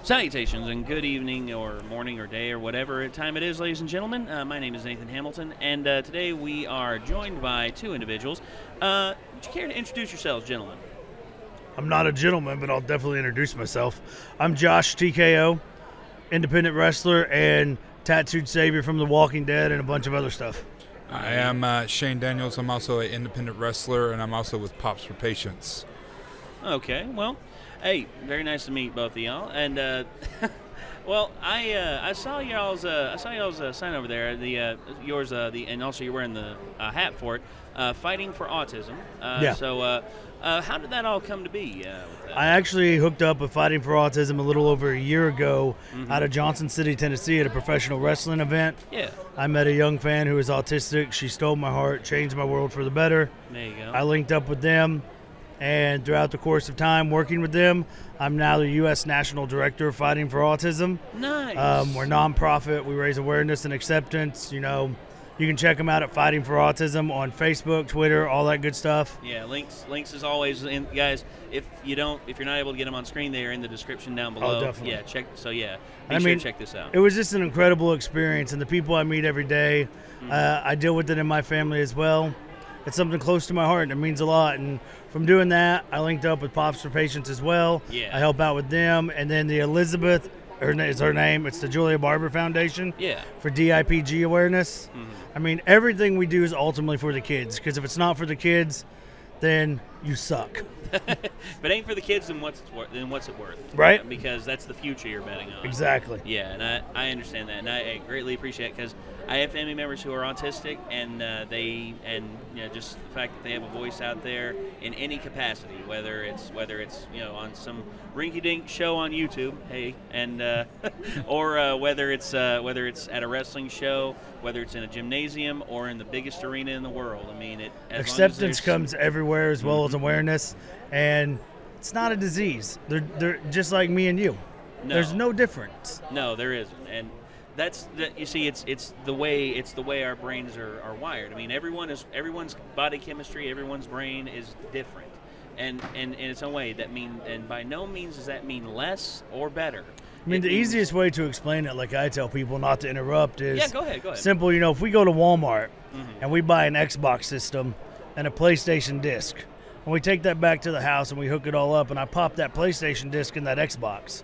Salutations and good evening or morning or day or whatever time it is, ladies and gentlemen. My name is Nathan Hamilton, and today we are joined by two individuals. Would you care to introduce yourselves, gentlemen? I'm not a gentleman, but I'll definitely introduce myself. I'm Josh, TKO, independent wrestler and tattooed savior from The Walking Dead and a bunch of other stuff. I am Shane Daniels. I'm also an independent wrestler, and I'm also with Pops for Patience. Okay, well, hey, very nice to meet both of y'all. And well, I saw y'all's sign over there. Yours and also you're wearing the hat for it. Fighting for Autism. Yeah. So, how did that all come to be? With that? I actually hooked up with Fighting for Autism a little over a year ago out of Johnson City, Tennessee, at a professional wrestling event. Yeah. I met a young fan who was autistic. She stole my heart, changed my world for the better. There you go. I linked up with them. And throughout the course of time working with them, I'm now the U.S. National Director of Fighting for Autism. Nice. We're nonprofit. We raise awareness and acceptance. You know, you can check them out at Fighting for Autism on Facebook, Twitter, all that good stuff. Yeah, links is always in, guys. If you're not able to get them on screen, they are in the description down below. Oh, definitely. Yeah, check. So yeah, be sure to check this out. It was just an incredible experience, and the people I meet every day, I deal with it in my family as well. It's something close to my heart, and it means a lot. And from doing that, I linked up with Pops for Patience as well. Yeah. I help out with them. And then the Elizabeth, is her name. It's the Julia Barber Foundation. Yeah. For DIPG awareness. I mean, everything we do is ultimately for the kids. Because if it's not for the kids, then you suck. If it ain't for the kids, then what's it worth? Right. Because that's the future you're betting on. Exactly. Yeah, and I understand that, and I greatly appreciate it because I have family members who are autistic, and just the fact that they have a voice out there in any capacity, whether it's on some rinky-dink show on YouTube, hey, and or whether it's at a wrestling show, whether it's in a gymnasium or in the biggest arena in the world. I mean, acceptance comes everywhere as well as awareness, and it's not a disease. They're just like me and you. No. There's no difference. No, there isn't, and you see, it's the way our brains are wired. I mean, everyone's body chemistry, everyone's brain is different, and in its own way. And by no means does that mean less or better. I mean, the easiest way to explain it, like I tell people not to interrupt, is go ahead. Simple. You know, if we go to Walmart and we buy an Xbox system and a PlayStation disc, and we take that back to the house and we hook it all up, and I pop that PlayStation disc in that Xbox,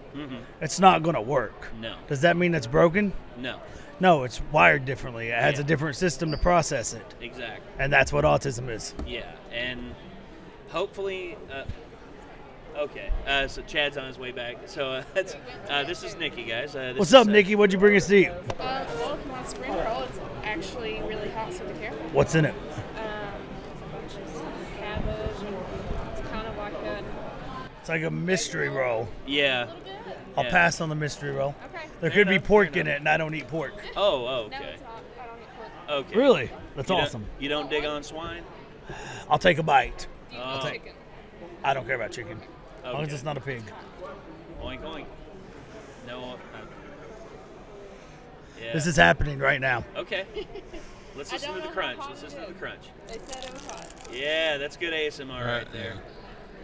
it's not going to work. No. Does that mean it's broken? No. No, it's wired differently. It has a different system to process it. Exactly. And that's what autism is. Yeah, and hopefully, okay. So Chad's on his way back. So this is Nikki, guys. What's up, Nikki? What'd you bring us to eat? Well, my spring roll, it's actually really hot, so be careful. What's in it? It's like a mystery roll. Yeah. I'll pass on the mystery roll. Okay. There could be pork in it, and I don't eat pork. Oh, okay. No, it's not. I don't eat pork. Okay. Really? That's awesome. You don't dig on swine? I'll take a bite. I'll take it. I don't care about chicken. As long as it's not a pig. Oink, oink. No. Yeah. This is happening right now. Okay. Let's listen to the crunch. They said it was hot. Yeah, that's good ASMR right there.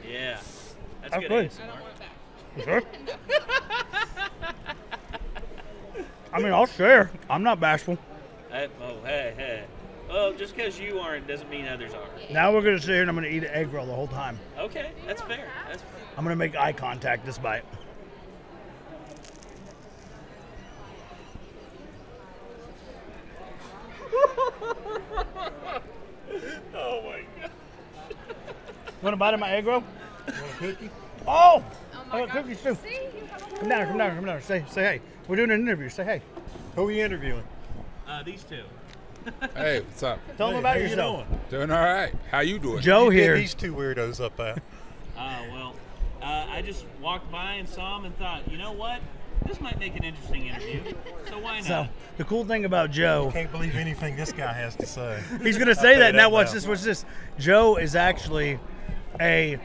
Yeah. That's good good. ASMR. I don't want that. You sure? I mean, I'll share. I'm not bashful. Hey. Well, just because you aren't doesn't mean others are. Now we're going to sit here and I'm going to eat an egg roll the whole time. Okay, that's fair. I'm going to make eye contact this bite. Oh, my God. You want a bite of my egg roll? You want a cookie? Oh! I want God. cookies too. See? Come down. Say hey. We're doing an interview. Say hey. Who are you interviewing? These two. Hey, what's up? Tell them about yourself. Doing all right. How you doing? Joe You here. these two weirdos up at? Well, I just walked by and saw him and thought, you know what? This might make an interesting interview. So why not? So the cool thing about Joe, Can't believe anything this guy has to say. he's going to say that. Now watch this. Joe is actually a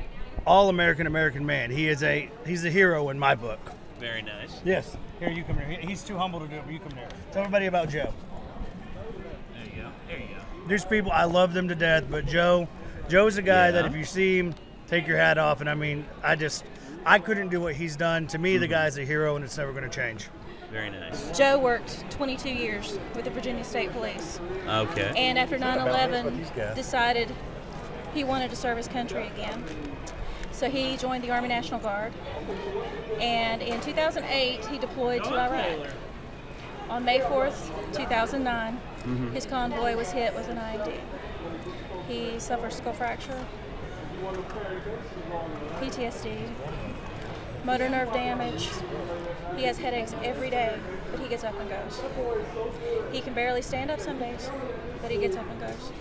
all-American man. He's a hero in my book. Very nice. Yes. Here, you come here. He's too humble to do it, but you come here. Tell everybody about Joe. There you go. There's people, I love them to death, but Joe's a guy that if you see him, take your hat off. And I mean, I couldn't do what he's done. To me, the guy's a hero, and it's never going to change. Very nice. Joe worked 22 years with the Virginia State Police. Okay. And after 9/11, decided he wanted to serve his country again. So he joined the Army National Guard. And in 2008, he deployed to Iraq. On May 4th, 2009, his convoy was hit with an IED. He suffered skull fracture, PTSD, motor nerve damage. He has headaches every day, but he gets up and goes. He can barely stand up some days, but he gets up and goes.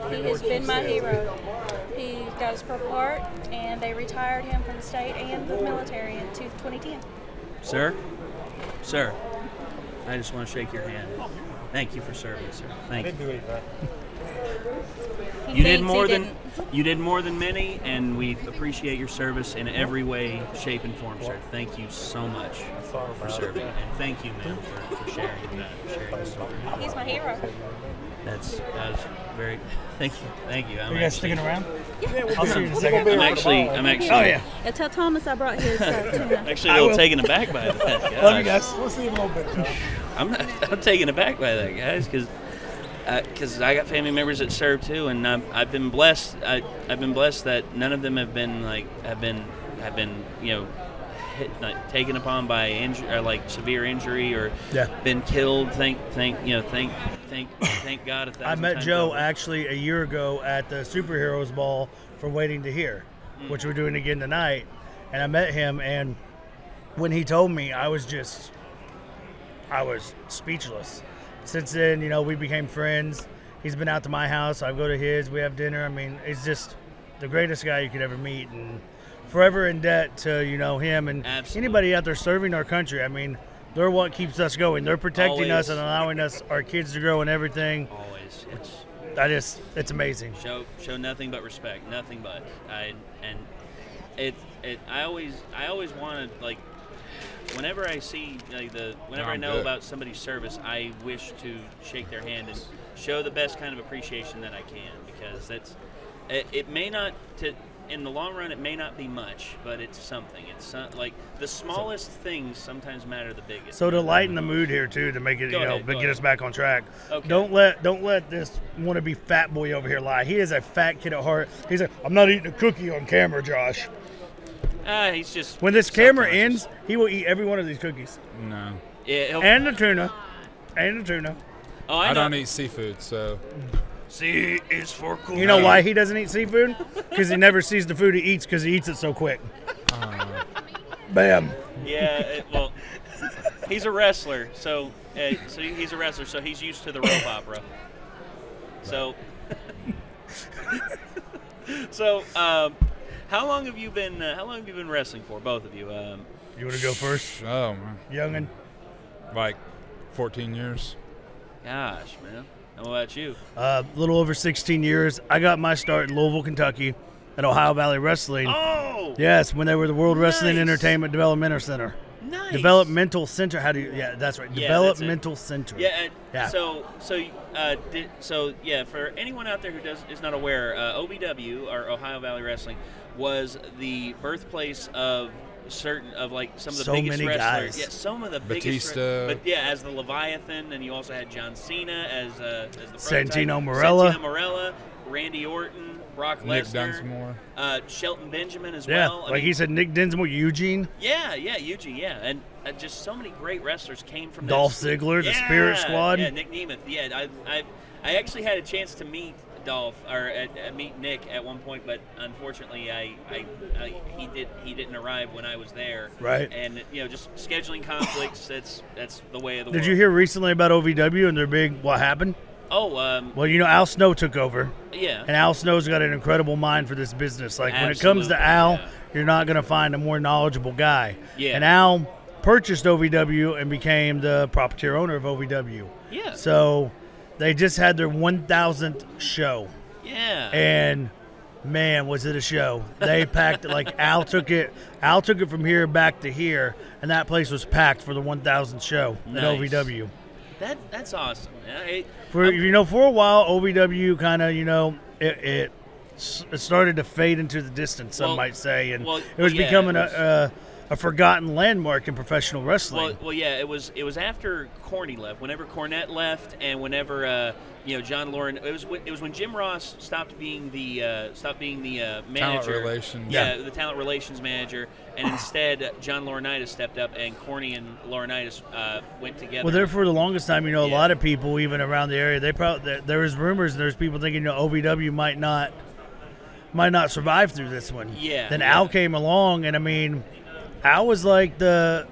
He has been my hero. He got his Purple Heart, and they retired him from the state and the military in 2010. Sir, I just want to shake your hand. Thank you for serving, sir. Thank you. Didn't do anything. You did more than many, and we appreciate your service in every way, shape, and form, sir. Thank you so much for serving, and thank you, ma'am, for sharing this story. He's my hero. That was very. Thank you. Are you guys sticking around? Yeah. I'll see you in a second. I'm actually. Oh, yeah. Yeah, tell Thomas I brought his tuna. Actually, a little taken aback by that. Gosh. Love you guys. We'll see you in a little bit, Joe. I'm taken aback by that, guys, because I got family members that serve too, and I've been blessed. I've been blessed that none of them have been taken upon by injury or like severe injury or been killed. Thank God. I met Joe actually a year ago at the Superheroes Ball for Waiting to Hear, which we're doing again tonight. And I met him, and when he told me, I was speechless. Since then, we became friends. He's been out to my house. I go to his. We have dinner. I mean, he's just the greatest guy you could ever meet, and forever in debt to him and anybody out there serving our country. I mean, they're what keeps us going. They're protecting us and allowing our kids to grow and everything. Always. It's amazing. Show nothing but respect. Nothing but. I always want to, like, whenever I see whenever I know about somebody's service, I wish to shake their hand and show the best kind of appreciation that I can, because it may not in the long run, it may not be much, but it's something. It's like the smallest things sometimes matter the biggest. So to lighten the mood here too, to make it get us back on track. Okay. Don't let this wannabe fat boy over here lie. He is a fat kid at heart. He's like, I'm not eating a cookie on camera, Josh. He's just. When this camera ends, he will eat every one of these cookies. No. Yeah. And the tuna. Oh, I don't eat seafood, so. C is for cool. You know why he doesn't eat seafood? Because he never sees the food he eats because he eats it so quick. Bam. Yeah, well, he's a wrestler, so he's a wrestler, so he's used to the rope opera. So, how long have you been wrestling for, both of you? You want to go first? Oh, man. Youngin? Like 14 years. Gosh, man. How about you? A little over 16 years. I got my start in Louisville, Kentucky at Ohio Valley Wrestling. Oh! Yes, when they were the World Wrestling Entertainment Developmental Center. Nice. Developmental Center. How do you? Yeah, that's right. Yeah, Developmental Center. Yeah. Yeah. So for anyone out there who is not aware, OVW, or Ohio Valley Wrestling, was the birthplace of some of the biggest wrestlers. Guys. Yeah, some of the biggest. But as the Leviathan, and you also had John Cena as the Santino Marella, Randy Orton, Brock Lesnar, Nick Dunsmore, Shelton Benjamin as yeah, well. he said Nick Dinsmore, Eugene. Yeah, Eugene, yeah, and just so many great wrestlers came from Dolph Ziggler, the Spirit Squad. Yeah, Nick Nemeth. Yeah, I actually had a chance to meet Dolph or meet Nick at one point, but unfortunately, he didn't arrive when I was there. Right. And just scheduling conflicts. That's the way of the world. Did you hear recently about OVW and their big what happened? Oh, well, Al Snow took over. Yeah. And Al Snow's got an incredible mind for this business. Like, when it Absolutely, comes to Al, you're not going to find a more knowledgeable guy. Yeah. And Al purchased OVW and became the proprietor owner of OVW. Yeah. So they just had their 1,000th show. Yeah. And man, was it a show. They packed it. Like, Al took it from here back to here, and that place was packed for the 1,000th show at OVW. That's awesome. For a while, OVW kind of, it started to fade into the distance, some might say, and it was yeah, becoming a forgotten landmark in professional wrestling. Well, yeah, it was after Corny left. Whenever Cornette left, and whenever John Lauren, it was when Jim Ross stopped being the manager, talent relations. the talent relations manager, and instead John Laurinaitis stepped up, and Corny and Laurinaitis went together. Well, there for the longest time, a lot of people even around the area, there was rumors, and there's people thinking OVW might not survive through this one. Yeah. Then Al came along, and I mean, Al was like the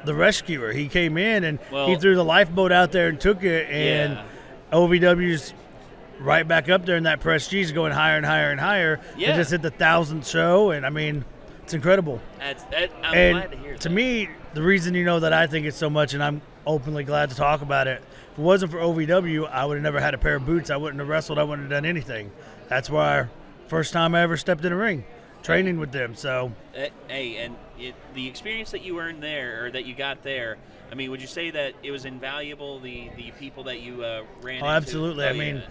rescuer. He came in and he threw the lifeboat out there and took it, and OVW's right back up there in that prestige, going higher and higher and higher. Yeah. They just hit the 1,000th show, and I mean, it's incredible. I'm glad to hear that. To me, the reason that I think it's so much, and I'm openly glad to talk about it, if it wasn't for OVW, I would have never had a pair of boots. I wouldn't have wrestled. I wouldn't have done anything. That's why first time I ever stepped in a ring, training with them. So, hey, and the experience that you earned there, or that you got there, I mean, would you say that it was invaluable? The people that you ran into? Absolutely. I mean,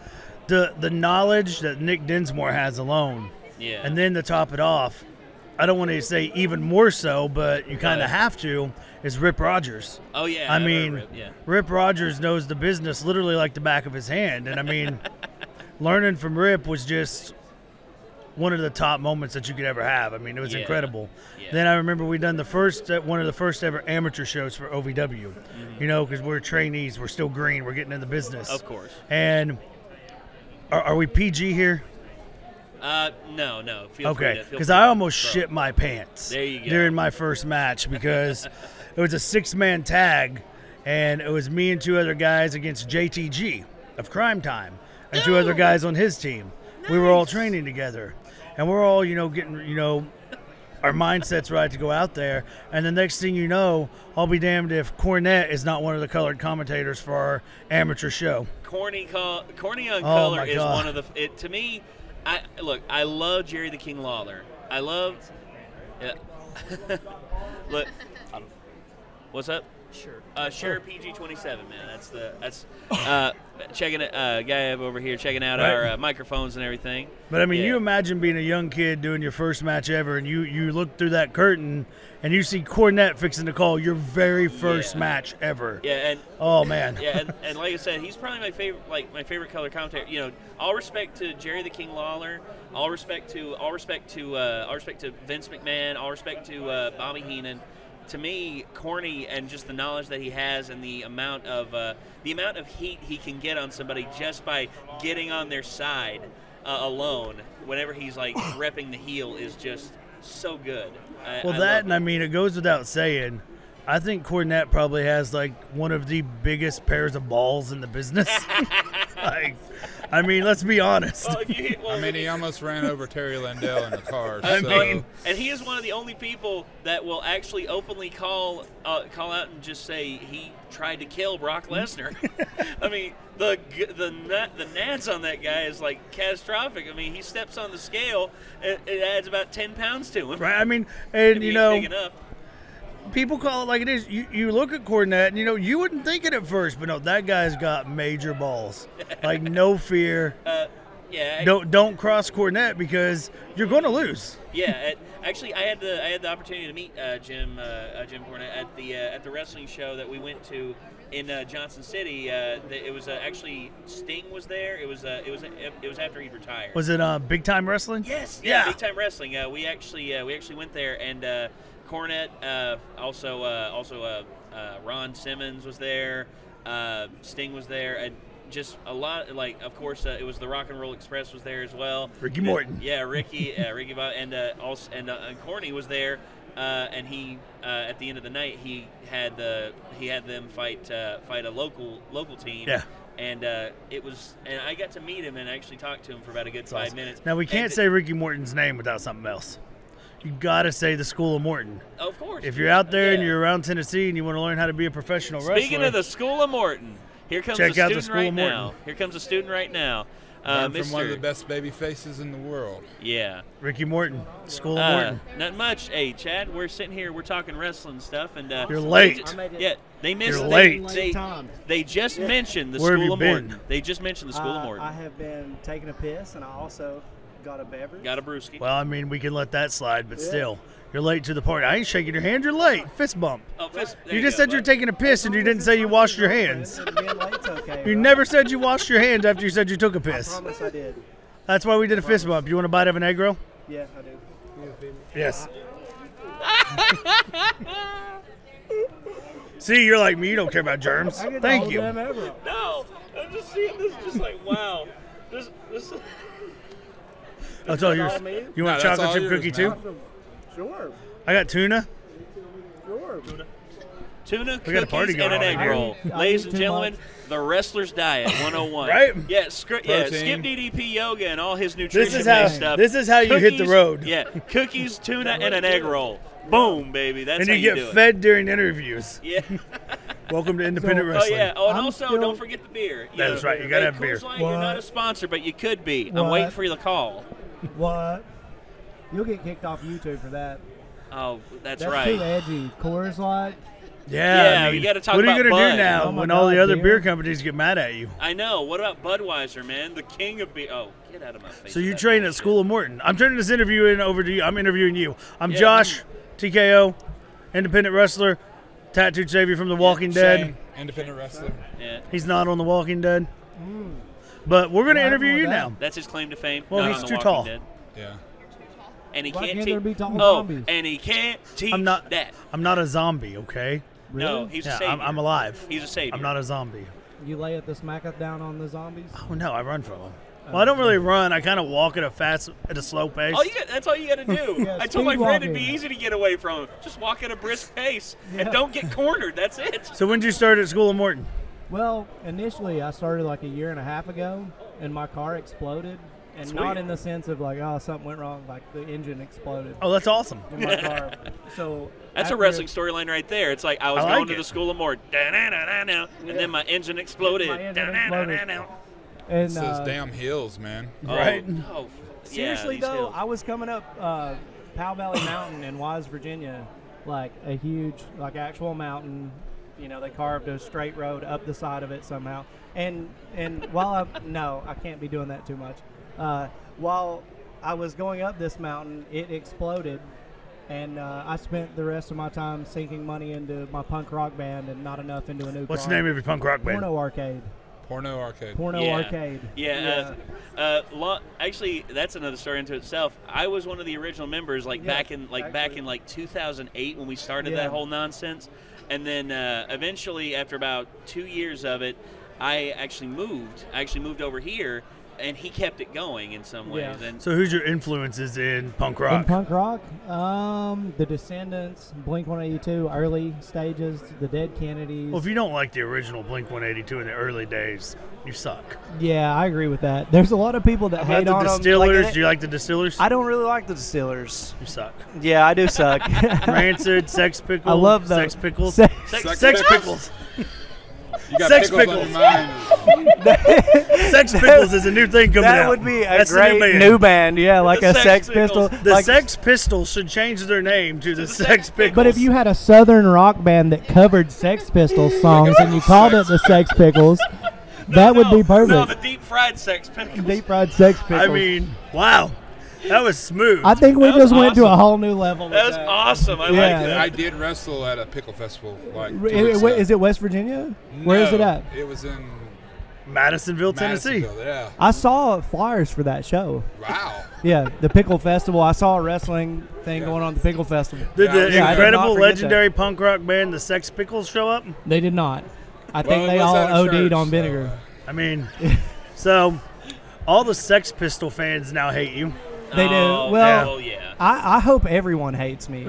the knowledge that Nick Dinsmore has alone, and then to top it off, I don't want to say even more so, but you kind of have to, is Rip Rogers. Oh, yeah. I mean, Rip Rogers knows the business literally like the back of his hand. And, I mean, learning from Rip was just one of the top moments that you could ever have. I mean, it was incredible. Yeah. Then I remember we done one of the first ever amateur shows for OVW, because we're trainees. We're still green. We're getting in the business. Of course. And are we PG here? No. Feel free to, because I almost shit my pants during my first match, because it was a 6-man tag, and it was me and 2 other guys against JTG of Crime Time and 2 other guys on his team. Nice. We were all training together, and we're all, getting, our mindsets right to go out there. And the next thing you know, I'll be damned if Cornette is not one of the colored commentators for our amateur show. Corny on color is one of the. To me, I love Jerry the King Lawler. I love. Look, what's up? Sure. PG-27, man. That's checking it. Guy over here checking out our microphones and everything. But I mean, you imagine being a young kid doing your first match ever, and you look through that curtain and you see Cornette fixing to call your very first match ever. Yeah, and oh man. Yeah, and like I said, he's probably my favorite color commentator. All respect to Jerry the King Lawler. All respect to Vince McMahon. All respect to Bobby Heenan. To me, Corny, and just the knowledge that he has, and the amount of heat he can get on somebody just by getting on their side alone, whenever he's like repping the heel, is just so good. And I mean, it goes without saying, I think Cornette probably has like one of the biggest pairs of balls in the business. I mean, let's be honest. He almost ran over Terry Landell in the car. And he is one of the only people that will actually openly call out and just say he tried to kill Brock Lesnar. I mean, the nads on that guy is like catastrophic. I mean, he steps on the scale, it adds about 10 pounds to him. Right. I mean, and big enough. People call it like it is. You look at Cornette, and you wouldn't think it at first, but no, that guy's got major balls. Like, no fear. Don't cross Cornette, because you're going to lose. Yeah, actually, I had the opportunity to meet Jim Cornette at the wrestling show that we went to in Johnson City. It was actually Sting was there. It was after he'd retired. Was it Big Time Wrestling? Yes. Yeah. Big Time Wrestling. We actually went there, and Cornette, also Ron Simmons was there, Sting was there, and just a lot, of course, it was the Rock and Roll Express was there as well. Ricky Morton. Ricky Bob, and Corny was there, and he at the end of the night he had them fight a local team. Yeah. And and I got to meet him and actually talk to him for about a good 5 minutes. Now we can't say Ricky Morton's name without something else. You got to say the School of Morton. Of course. If you're out there and you're around Tennessee and you want to learn how to be a professional wrestler. Speaking of the School of Morton, here comes a student right now. Here comes a student right now. From one of the best baby faces in the world. Yeah. Ricky Morton, School of Morton. Not much. Hey, Chad, we're sitting here. We're talking wrestling stuff. And you're late. They missed. You're late. They just mentioned the School of Morton. They just mentioned the School of Morton. I have been taking a piss, and I also Got a beverage? Got a brewski. Well, I mean, we can let that slide, but still. You're late to the party. I ain't shaking your hand. You're late. Fist bump. Oh, fist. You just said you're taking a piss and you didn't say you washed your hands. Being late's okay, You right? never said you washed your hands after you said you took a I piss. promise I did. That's why we did a fist bump. You want a bite of an egg roll? Yeah, I do. Yes. See, you're like me. You don't care about germs. Thank you. No, I'm just seeing this, just like wow. This. That's all yours. You want a that's chocolate all chip yours, cookie man. too? Sure. I got tuna. Sure. Tuna, We got a party cookies, and going an on egg here. roll. I Ladies eat and too gentlemen, much. the Wrestler's Diet 101. Right? Yeah, Skip Protein. DDP Yoga and all his nutrition stuff. This is how you hit the Cookies, road. Yeah, cookies, tuna, and an egg roll. Boom, baby. That's And how you do get it. fed during interviews. Yeah. Welcome to independent Oh wrestling. yeah. Oh, and I'm also still- don't forget the beer. That is right. You gotta have beer. Coors Light, you're not a sponsor, but you could be. I'm waiting for the call. What? You'll get kicked off YouTube for that. Oh, that's That's right. too edgy. Coors Light. Yeah, I we mean, gotta talk what are you about gonna do Bud. now Oh my when all the God, other beer? beer companies get mad at you? I know. What about Budweiser, man? The king of beer. Oh, get out of my face. So with you that train at bullshit. School of Morton. I'm turning this interview over to you. I'm interviewing you. I'm Yeah, Josh, TKO, independent wrestler, tattooed savior from The Walking Dead. Shane, independent wrestler. Yeah, He's not on The Walking Dead. But we're going to What interview happened you with now. that? that's his claim to fame. Well, not he's on The too Walking tall. Dead. Yeah. And he Why can't can't teach. there be tall Oh, zombies? and he can't teach I'm not that. I'm not a zombie, okay? No, Really? he's a Yeah, savior. I'm alive. He's a savior. I'm not a zombie. You lay at the smack down on the zombies? Oh no, I run from them. Well, I don't really run. I kind of walk at a slow pace. That's all you got to do. Yeah, I told my friend it'd be speed walking. easy to get away from him. Just walk at a brisk pace and don't get cornered. That's it. So when did you start at School of Morton? Well, initially I started like a year and a half ago, and my car exploded. And Sweet. not in the sense of like, oh, something went wrong, like the engine exploded Oh, that's awesome. in my car. So That's a after- wrestling storyline right there. It's like I was I like going to it. the School of More, and then my engine exploded. My engine exploded. And It's those damn hills, man. Right. Oh, seriously yeah, though, these hills. I was coming up Powell Valley Mountain in Wise, Virginia, like a huge, like actual mountain. You know, they carved a straight road up the side of it somehow. And while I can't be doing that too much. While I was going up this mountain, it exploded, and I spent the rest of my time sinking money into my punk rock band and not enough into a new What's car. the name of your punk rock band? Porno Arcade. Porno arcade. Porno Yeah. Arcade. Yeah. Actually, that's another story into itself. I was one of the original members, like Yeah, back in 2008 when we started Yeah. that whole nonsense, and then eventually, after about 2 years of it, I actually moved. I actually moved over here, and he kept it going in some ways. Yeah. And So who's your influences in punk rock? In punk rock, the Descendants, Blink-182, early stages, the Dead Kennedys. Well, if you don't like the original Blink-182 in the early days, you suck. Yeah, I agree with that. There's a lot of people that How hate about on the them. Distillers? Like, Do you like the Distillers? I don't really like the Distillers. You suck. Yeah, I do suck. Rancid, Sex Pickles. I love the Sex Pickles. Sex Sex Pickles. You got Sex pickles on your mind. Sex Pickles is a new thing coming out. That would be a That's the great band. new band. Yeah, like The a Sex Sex Pistols. Pistol. The like, Sex Pistols should change their name to the Sex Pickles. But if you had a southern rock band that covered Sex Pistols songs and you called it the Sex Pickles, that would be perfect. No, the deep fried Sex Pickles. Deep fried Sex Pickles. I mean, wow, that was smooth. I think we That was just went to a awesome. whole new level. That with was awesome. I like Yeah. that. I did wrestle at a pickle festival like 2 weeks ago. Is it West Virginia? Where is it No, at? It was in Madisonville, Tennessee. Madisonville, yeah. I saw flyers for that show. Wow. Yeah, the Pickle Festival. I saw a wrestling thing going on at the Pickle Festival. Did Yeah, the I did not incredible, forget legendary punk rock band, the Sex Pickles, show up? They did not. I think Well, they it was all at a OD'd church, on so, vinegar. I mean, so all the Sex Pistol fans now hate you. They do. Oh, Well, oh, yeah. I hope everyone hates me.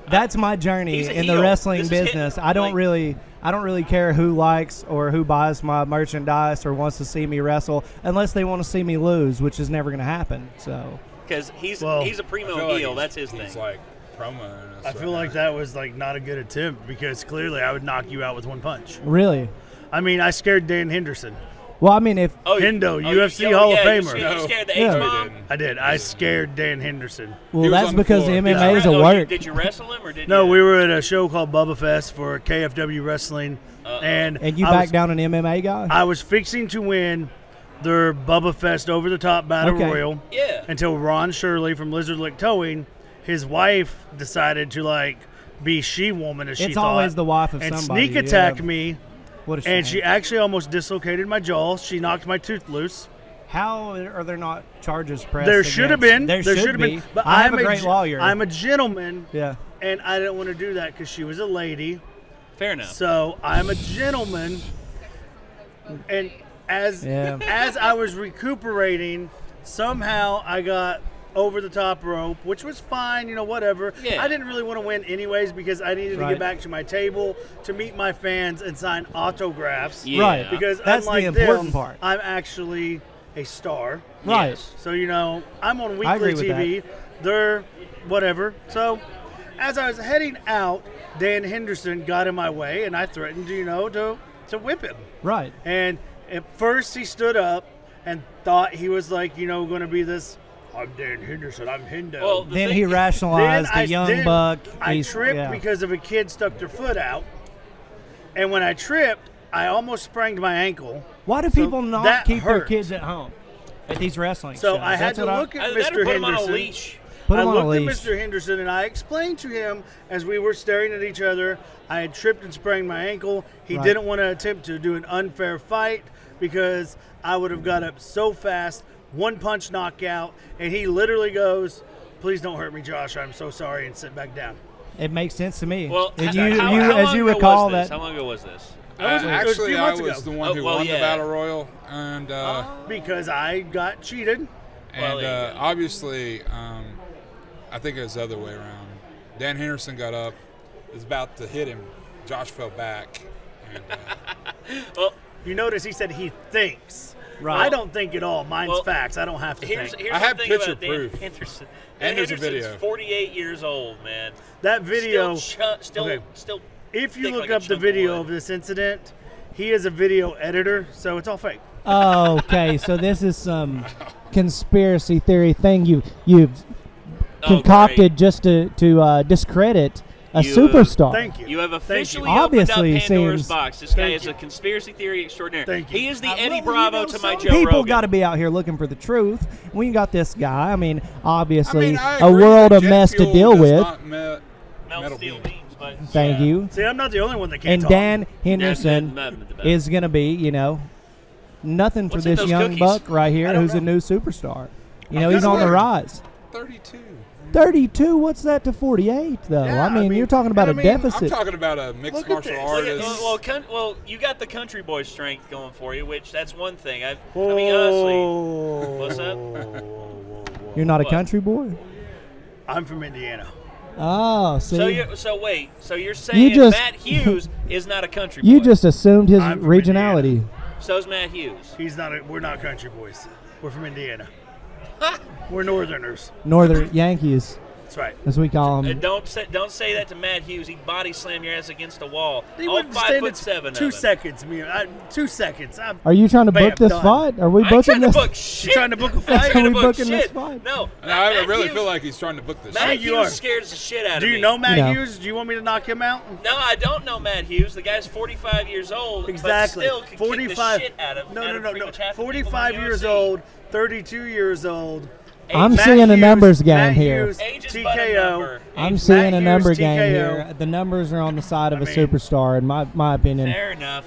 That's my journey He's a in the heel. wrestling This is business. him, I don't like- really care who likes or who buys my merchandise or wants to see me wrestle, unless they want to see me lose, which is never going to happen. So Because he's Well, a I primo feel like heel. he's- That's his he's thing. like promoing us I feel right like now. that was like not a good attempt because clearly I would knock you out with one punch. really, I mean, I scared Dan Henderson. well, I mean, if Hendo, UFC Hall of Famer. You scared the Yeah. H-bomb? I did. I scared Dan Henderson. well, He was that's on the because floor. MMA is a Oh, work. Did you wrestle him or did No, you? we were at a show called Bubba Fest for KFW Wrestling, and And you I back was, down an MMA guy? I was fixing to win their Bubba Fest over the top battle royal. Yeah. Until Ron Shirley from Lizard Lick Towing, his wife decided to like be she-woman as she thought. It's always the wife of and somebody. sneak attack me. What a shame. And she actually almost dislocated my jaw. She knocked my tooth loose. How are there not charges pressed? There should have been. There should have been. But I'm a great lawyer. I'm a gentleman. Yeah. And I didn't want to do that because she was a lady. Fair enough. So I'm a gentleman. And as I was recuperating, somehow I got over the top rope, which was fine, whatever. Yeah. I didn't really want to win anyways because I needed to get back to my table to meet my fans and sign autographs. Yeah. Right. Because that's unlike the important them, part. I'm actually a star. Right. Yes. So, I'm on I agree weekly with TV. They're whatever. So, as I was heading out, Dan Henderson got in my way, and I threatened, to whip him. Right. And at first, he stood up and thought he was like, going to be this, I'm Dan Henderson, I'm Hendo. Well, Then he rationalized the young buck. I tripped because of a kid stuck their foot out. And when I tripped, I almost sprained my ankle. Why do people not that keep their hurt. kids at home at these wrestling So shows? I had That's to what look at That'd Mr. put him on a Henderson. leash. Put I him on a looked leash. at Mr. Henderson and I explained to him as we were staring at each other, I had tripped and sprained my ankle. He Right. didn't want to attempt to do an unfair fight because I would have got up so fast, one punch knockout, and he literally goes, please don't hurt me, Josh. I'm so sorry, and sit back down. It makes sense to me. Well, As how you long ago recall was this? that. How long ago was this? Actually, I was months the ago. one who won the yeah. battle royal, and Because I got cheated. Well, there you go. obviously, I think it was the other way around. Dan Henderson got up, was about to hit him. Josh fell back. And, Well, You notice he said he thinks. Right. I don't think at all. Mine's Well, facts. I don't have to here's think. I the have thing picture about Dan proof. Henderson. And Dan there's a Henderson's video. 48 years old, man. That video, Still. okay. If you thick look like a up the chunk of video wood. of this incident, he is a video editor, so it's all fake. Oh, okay. So this is some conspiracy theory thing you've concocted just to discredit a superstar. Thank you. You have officially Obviously, opened up Pandora's seems- box. This guy Thank is you. a conspiracy theory extraordinaire. Thank you. He is the Well, Eddie you Bravo know, to my some Joe people Rogan. got to be out here looking for the truth. We got this guy. I mean, obviously, I a agree world that of jet mess to fuel deal does with. not Melt metal steel beam. beams, but Thank you. See, I'm not the only one that can't And talk. Dan Henderson Henderson is going to be, nothing for What's in this those young cookies? buck right I here don't who's a know. new superstar. He's That's on the weird. rise. 32. 32, what's that to 48, though? Yeah, I mean, you're talking about And a I mean, deficit. I'm talking about a mixed Look at martial this. artist. well, you got the country boy strength going for you, which that's one thing. I mean, honestly, what's up? You're not a What? country boy? I'm from Indiana. Oh, see. So you're saying just- Matt Hughes is not a country boy? You just assumed his I'm from regionality. So's Matt Hughes. We're not country boys. We're from Indiana. We're Northerners. Northern Yankees, That's right. as we call them. Don't say that to Matt Hughes. He'd body slam your ass against a wall. He All wouldn't 5'7" of 2 him. seconds. 2 seconds. Are you trying to book Bam, this done. fight? Are we I ain't booking trying to this? book shit. You trying to book a I ain't fight? trying to Are we book booking this shit. fight? No. And I Matt really Hughes- feel like he's trying to book this. Matt think you Hughes are. scares the shit out of Do me. you know Matt No. Hughes? Do you want me to knock him out? No, I don't know Matt Hughes. The guy's 45 years old, Exactly. but still can kick 45. the shit out of No. pretty much half the people in 45 the years UFC. old, 32 years old. I'm Matt seeing a Hughes- numbers game Matt here. Hughes, Age is but a TKO. number. I'm seeing a Hughes, number game TKO. here. The numbers are on the side of I a mean- superstar, in my opinion. Fair enough.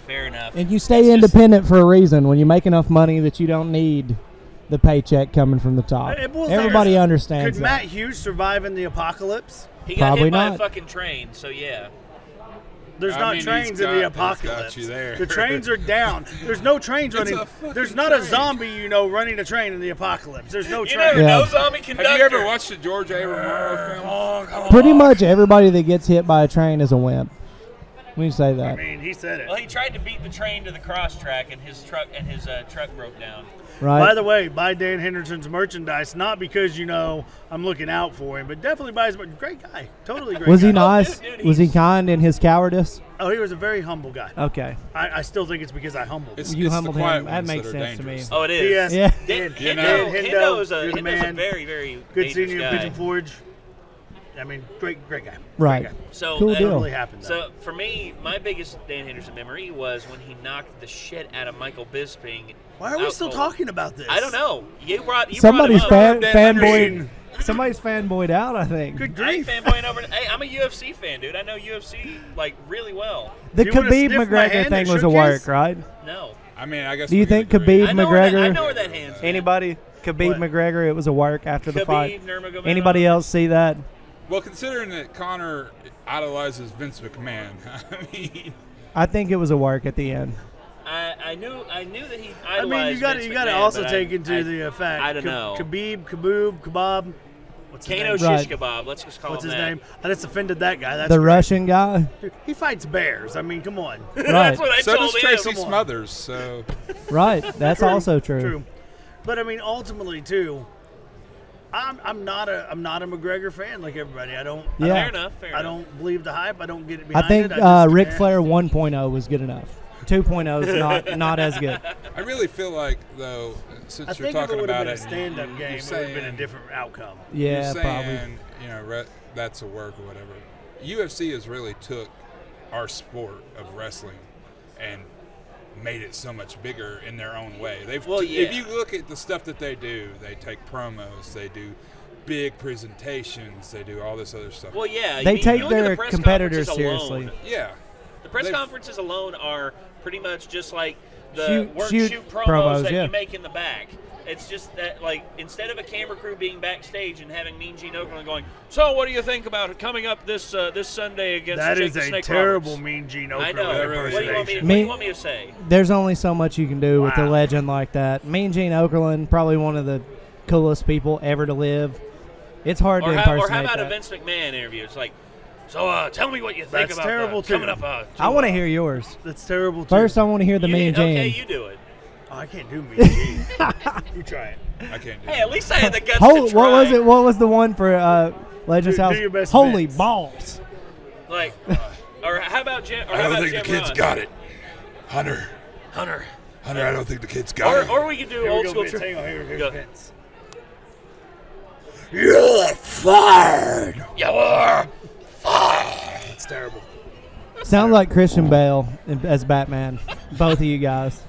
And you stay It's just- independent for a reason. When you make enough money that you don't need the paycheck coming from the top. Well, Everybody there's- understands Could that. Matt Hughes survive in the apocalypse? He got Probably hit by not. a fucking train, so yeah. There's I not mean, he's trains in got- the he's apocalypse. got you there. The trains are down. There's no trains It's running. a fucking There's not a train. zombie, running a train in the apocalypse. There's no You train. never Yeah. know, zombie conductor. Have you ever watched the George A. Romero film? Pretty much everybody that gets hit by a train is a wimp. We can say I that. mean, he said it. Well, he tried to beat the train to the cross track, and his truck broke down. Right? By the way, buy Dan Henderson's merchandise, not because, I'm looking out for him, but definitely buy his great guy. Totally great was guy. he nice? dude, Was he he's- kind in his cowardice? Oh, he was a very humble guy. Okay. I still think it's because I humbled him. It's, You it's humbled the quiet him. That ones makes are sense to me. dangerous. Oh, it is. Yes. Yeah. Dan, You Hendo, know. Hendo's you're the a man. very, very Good seeing dangerous you in guy. Pigeon Forge. I mean, great guy. Right. Great guy. So Cool That deal. really happened. Though. So for me, my biggest Dan Henderson memory was when he knocked the shit out of Michael Bisping. Why are we out still cold. talking about this? I don't know. You brought Somebody's him up. fanboyed. Somebody's fanboyed out, I think. Good I ain't grief. fanboying over. Hey, I'm a UFC fan, dude. I know UFC like really well. The You wanna Khabib sniff my McGregor hand thing that was a shook work, his? right? No. I mean, I guess. Do you we can think agree. Khabib I know where that, I McGregor? know where that hand's at. Anybody? Khabib What? McGregor, it was a work after the Khabib fight. Nurmagomedov. Anybody else see that? Well, considering that Conor idolizes Vince McMahon, I mean, I think it was a work at the end. I knew that he I idolized mean, you got to Vince also McMahon, take but into the fact. I don't know. Khabib. What's his Kano name? Shish Right. Kebab. Let's just call What's him his that. name? I just offended that guy. That's The great. Russian guy. Dude, he fights bears. I mean, come on. Right. That's what I so told does him. Tracy Come on. Smothers. So Right. That's also true. True. But I mean, ultimately, too, I'm not a McGregor fan like everybody. I don't. Yeah. Fair enough. Fair I enough. don't believe the hype. I don't get it behind I think it. Just- Ric Flair 1.0 was good enough. 2.0 is not as good. I really feel like, though, since I you're think if talking it would have about been a it, stand-up you're game, it would have been a saying- different outcome. Yeah, you're probably. saying, you know, that's a work or whatever. UFC has really took our sport of wrestling and made it so much bigger in their own way. Well, yeah. If you look at the stuff that they do, they take promos, they do big presentations, they do all this other stuff. Well, yeah. They you take look at their the press competitors conferences seriously. alone. Yeah. The press They've- conferences alone are pretty much just like the Shoot shoot promos promos, that yeah. you make in the back. It's just that, like, instead of a camera crew being backstage and having Mean Gene Okerlund going, so what do you think about it coming up this Sunday against That Jake is the a Snake terrible Roberts? Mean Gene I Okerlund know. That really What do you want me to, is. what do you want me to say? There's only so much you can do with a Wow. legend like that. Mean Gene Okerlund, probably one of the coolest people ever to live. It's hard to Or impersonate how about that. a Vince McMahon interview? It's like, so tell me what you think That's about terrible, coming too. up. I want to hear yours. That's terrible, too. First, I want to hear the Mean Gene. Okay, you do it. Oh, I can't do Mean Gene. You try it. I can't do Hey, it. at least I had the guts What to try. was it? What was the one for Legends Do House? your best, Holy Vince. balls! Like, or how about Jim? Or I how don't about think the Jim kid's Ross? got it. Hunter, I don't think the kid's got it. Or we could do Here we old go, school. Vince. Hang on. Here's Go. Vince. You're fired. Yeah. It's terrible. Sound like Christian Bale as Batman. Both of you guys.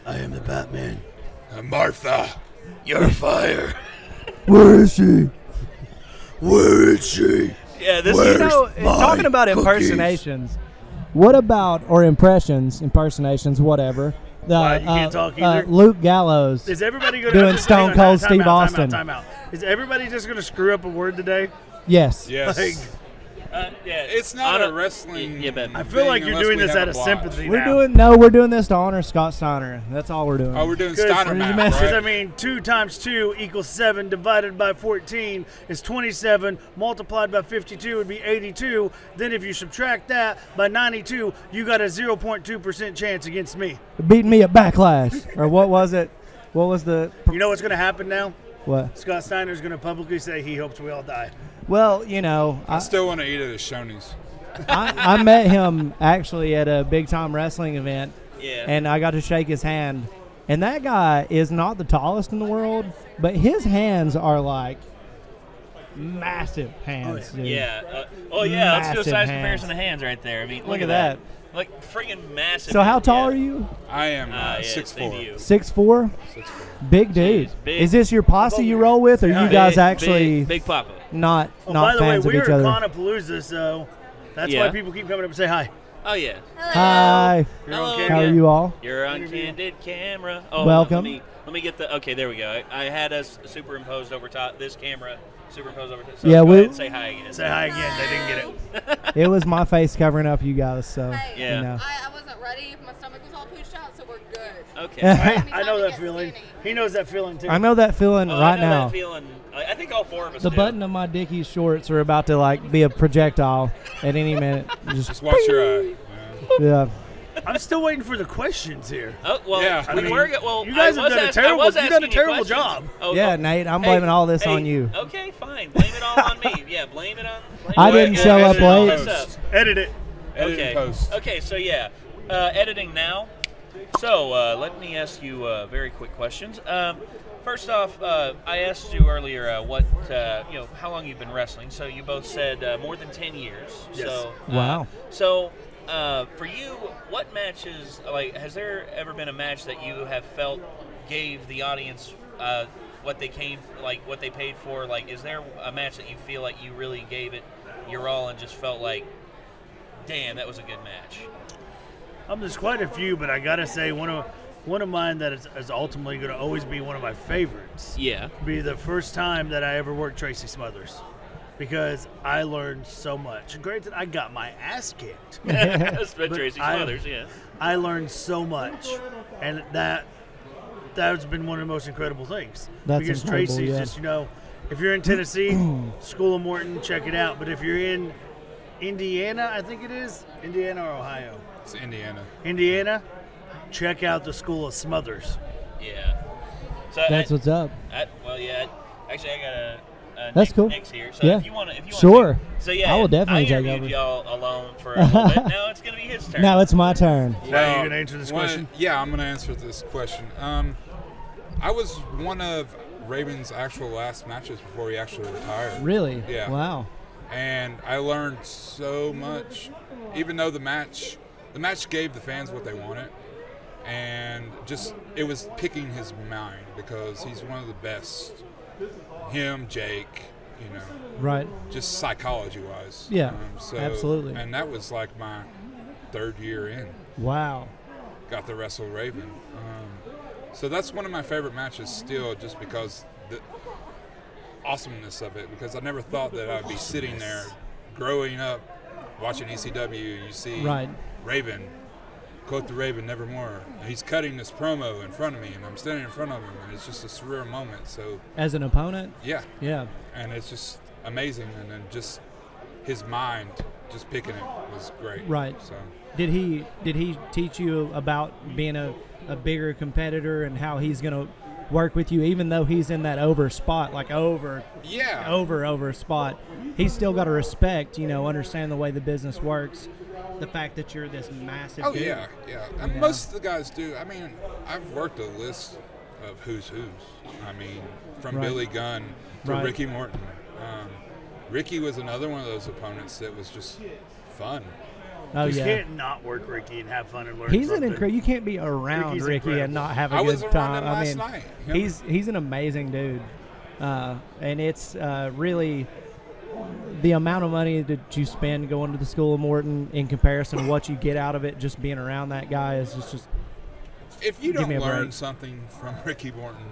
I am the Batman. Martha. You're fired. Where is she? Where is she? Yeah, this Where's is. You know, my talking about cookies? impersonations. What about or impersonations, whatever? The Why, you can't talk either? Luke Gallows. Is everybody going Doing Stone Cold Steve Austin. Time out. Is everybody just going to screw up a word today? Yes. Yes. Like, Yeah, It's not on a wrestling. Yeah, but I feel like you're unless doing we this have out a of blotch. sympathy We're now. doing this to honor Scott Steiner. That's all we're doing. Oh, we're doing Because Steiner math, I right? mean, 2 times 2 equals 7 divided by 14 is 27. Multiplied by 52 would be 82. Then if you subtract that by 92, you got a 0.2% chance against me. Beating me at Backlash. Or what was it? What was the You know what's going to happen now? what? Scott Steiner's going to publicly say he hopes we all die. Well, you know, I still want to eat at a Shoney's. I met him actually at a big time wrestling event, Yeah. and I got to shake his hand. And that guy is not the tallest in the world, but his hands are like massive hands. Dude. Yeah. Oh, yeah. Let's do a Massive size hands. comparison of hands right there. I mean, Look at that. Like friggin' massive. So how hands, tall yeah. are you? I am Yeah, 6'4". same to you. 6'4"? 6'4". Big dude. big. Is this your posse you roll with, or you guys Big, actually big Papa? not Oh, not by the way, fans of we each are other? at Conapalooza, so that's Yeah. why people keep coming up and say hi. Oh yeah. Hi. You're on Hello. camera. How are you all? You're on candid camera. Oh, Welcome. Let me get the. Okay, there we go. I had us superimposed over top this camera. Superimposed over top. So Yeah, go we- ahead and say hi again. Say hi again. They didn't get it. It was my face covering up you guys, so Yeah. you know. I wasn't ready. My stomach was all pushed out, so we're good. Okay. I know that feeling. He knows that feeling too. I know that feeling Oh, right I know now. That feeling. I think all four of us The do. button of my Dickies shorts are about to like be a projectile at any minute. Just watch your eye. Yeah. I'm still waiting for the questions here. Oh well, Yeah. we I mean, were. Well, you guys I have was done a ask- terrible- I was you've done a asking you terrible questions. job. Oh, Yeah, oh, Nate, I'm hey, blaming all this hey, on you. Okay, fine. Blame it all on me. Yeah, blame it on. I it didn't on- show up edit all late. this up. Edit it. Edit Okay. and post. Okay, so yeah, editing now. So let me ask you very quick questions. First off, I asked you earlier how long you've been wrestling. So you both said more than 10 years. Yes. So, Wow. For you, what matches, has there ever been a match that you have felt gave the audience what they paid for? Is there a match that you feel like you really gave it your all and just felt like, damn, that was a good match? There's quite a few, but I gotta say one of mine that is ultimately going to always be one of my favorites. Yeah. Be the first time that I ever worked Tracy Smothers, because I learned so much. Granted, I got my ass kicked. Tracy Smothers, yeah. I learned so much, and that's been one of the most incredible things. That's because incredible, Tracy's yeah. just, if you're in Tennessee, School of Morton, check it out. But if you're in Indiana, I think it is Indiana or Ohio. It's Indiana. Indiana, check out the School of Smothers. Yeah. So That's what's up. Actually, I got a That's cool. Nick's here. So Yeah. if you want to, Sure. So yeah, I will definitely take interviewed over. y'all alone for a little bit. Now it's gonna be his turn. Now it's my turn. Now you're going to answer this question? Yeah, I'm going to answer this question. I was one of Raven's actual last matches before he actually retired. Really? Yeah. Wow. And I learned so much, even though the match gave the fans what they wanted, and just it was picking his mind because he's one of the best. Him, Jake, Right. just psychology-wise. Yeah, absolutely. And that was like my third year in. Wow. Got to wrestle Raven. So that's one of my favorite matches still, just because the awesomeness of it, because I never thought that I'd be sitting there growing up watching ECW. You see Right. Raven, quote the Raven, nevermore. And he's cutting this promo in front of me, and I'm standing in front of him, and it's just a surreal moment. So As an opponent? yeah, Yeah. and it's just amazing. And then just his mind, just picking it was great. Right. So Did he teach you about being a bigger competitor and how he's going to work with you, even though he's in that over spot, over spot? He's still got to respect, understand the way the business works, the fact that you're this massive dude. yeah. And most of the guys do. I mean, I've worked a list of who's. I mean, from Right. Billy Gunn to Right. Ricky Morton. Ricky was another one of those opponents that was just fun. Oh, You yeah. can't not work Ricky and have fun and learn He's something. an incredible. You can't be around Ricky's Ricky incredible. and not have a I good was around time. him last night. Yep. He's an amazing dude, and it's really the amount of money that you spend going to the School of Morton in comparison to what you get out of it just being around that guy is just. If you Give don't me a learn break. something from Ricky Morton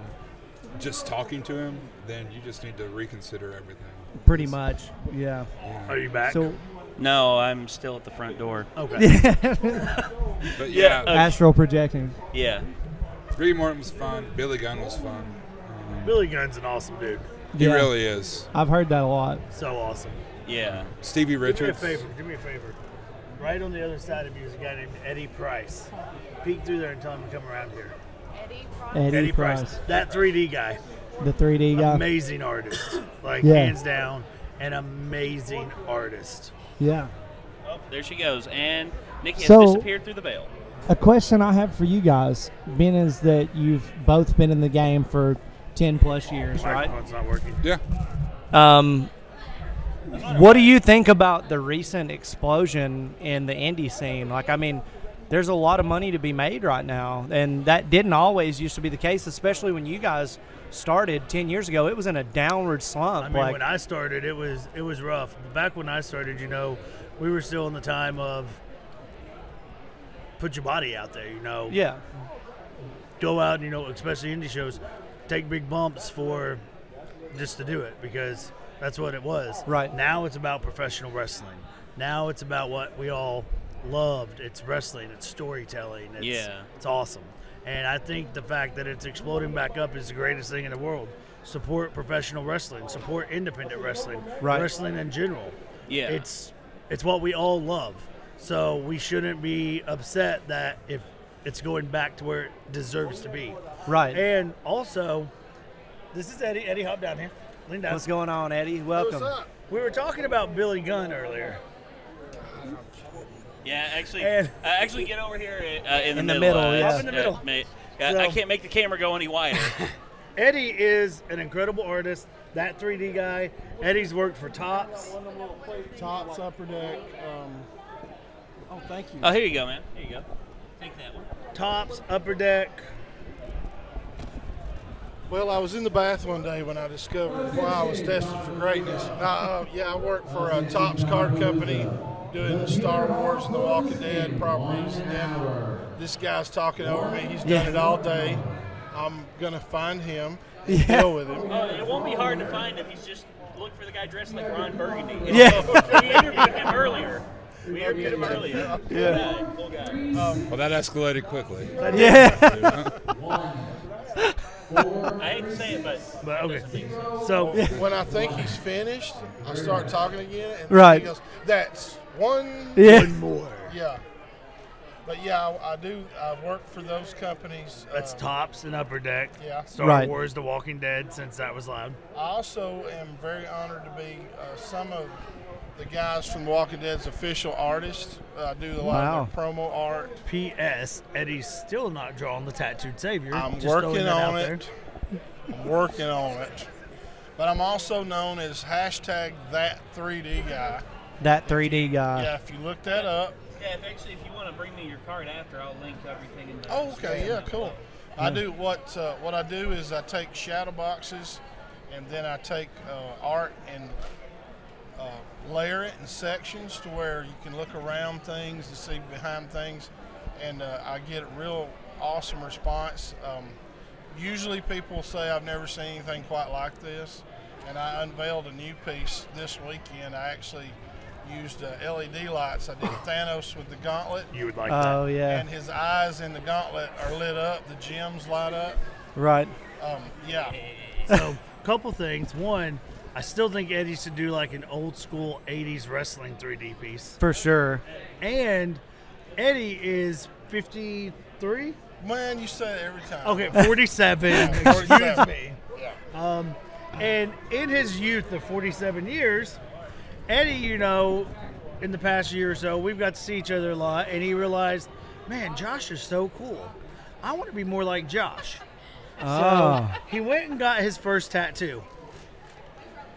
just talking to him, then you just need to reconsider everything. Pretty much, yeah. Are you back? So, No, I'm still at the front door. Okay. But yeah, astral projecting. Yeah. Ricky Morton was fun. Billy Gunn was fun. Billy Gunn's an awesome dude. He Yeah. really is. I've heard that a lot. So awesome. Yeah. Stevie Do me a Richards. favor. Do me a favor. Right on the other side of you is a guy named Eddie Price. Peek through there and tell him to come around here. Eddie Price, That 3D guy. the 3D guy. Amazing artist. Yeah. Hands down, an amazing artist. Yeah. Oh, there she goes. And Nikki has So- disappeared through the veil. A question I have for you guys, being is that you've both been in the game for 10 plus years, right? Microphone's not working. Yeah. What do you think about the recent explosion in the indie scene? There's a lot of money to be made right now, and that didn't always used to be the case, especially when you guys started 10 years ago. It was in a downward slump. I mean, when I started, it was rough. Back when I started, we were still in the time of put your body out there, Yeah. Go out, especially indie shows, take big bumps for just to do it, because that's what it was. Right. Now it's about professional wrestling. Now it's about what we all loved. It's wrestling. It's storytelling. It's awesome. And I think the fact that it's exploding back up is the greatest thing in the world. Support professional wrestling. Support independent wrestling. Right. Wrestling in general. Yeah. It's what we all love. So we shouldn't be upset that if it's going back to where it deserves to be. Right. And also, this is Eddie. Eddie, hop down here. Lean down. What's going on, Eddie? Welcome. We were talking about Billy Gunn earlier. Yeah, actually, And- actually get over here in the In the middle. middle, yeah. Up in the middle. I So- can't make the camera go any wider. Eddie is an incredible artist. That 3D guy. Eddie's worked for Tops. Upper Deck. Oh, thank you. Oh, here you go, man. Here you go. Take that one. Tops, Upper Deck. Well, I was in the bath one day when I discovered why I was destined for greatness. I work for a Tops card company doing Star Wars and The Walking Dead properties, and then this guy's talking over me. He's done it all day. I'm going to find him and deal with him. It won't be hard to find him. He's just look for the guy dressed like Ron Burgundy. Yeah. We interviewed him earlier. Yeah. Cool guy. Well, that escalated quickly. Yeah. I hate to say it, but okay. So when I think he's finished, I start talking again, and Right. he goes, "That's one more." Yeah. But yeah, I do. I work for those companies. That's Tops and Upper Deck. Yeah. Star Right. Wars, The Walking Dead, since that was loud. I also am very honored to be some of the guys from The Walking Dead's official artists. I do a lot of their promo art. P.S. Eddie's still not drawing the Tattooed Savior. I'm Just working throwing that out on there. it. I'm working on it. But I'm also known as #that3D guy. That 3D guy. Yeah, if you look that up. Yeah, if you want to bring me your card after, I'll link everything in the Oh, okay, yeah, cool. I do what I do is I take shadow boxes, and then I take art and layer it in sections to where you can look around things and see behind things, and I get a real awesome response. Usually people say I've never seen anything quite like this, and I unveiled a new piece this weekend. I actually used LED lights. I did Thanos with the gauntlet. You would like that. Oh, yeah. And his eyes in the gauntlet are lit up. The gems light up. Right. Yeah. So, couple things. One, I still think Eddie should do like an old school 80s wrestling 3D piece. For sure. And Eddie is 53? Man, you say it every time. Okay, 47. Yeah, 47. Excuse me. Yeah. And in his youth of 47 years, Eddie, you know, in the past year or so, we've got to see each other a lot, and he realized, man, Josh is so cool. I want to be more like Josh. So he went and got his first tattoo.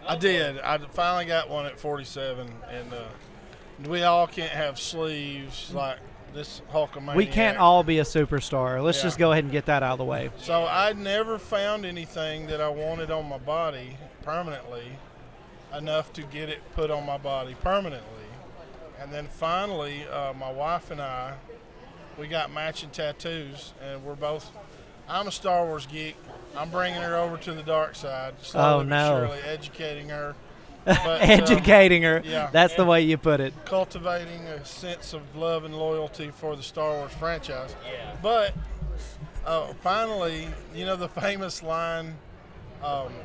I did. I finally got one at 47, and we all can't have sleeves like this Hulkamaniac. We can't all be a superstar. Let's just go ahead and get that out of the way. So I never found anything that I wanted on my body permanently enough to get it put on my body permanently. And then finally, my wife and I, we got matching tattoos, and we're both, I'm a Star Wars geek. I'm bringing her over to the dark side, slowly but surely educating her. But, educating her. Yeah. That's the way you put it. Cultivating a sense of love and loyalty for the Star Wars franchise. Yeah. But finally, you know the famous line,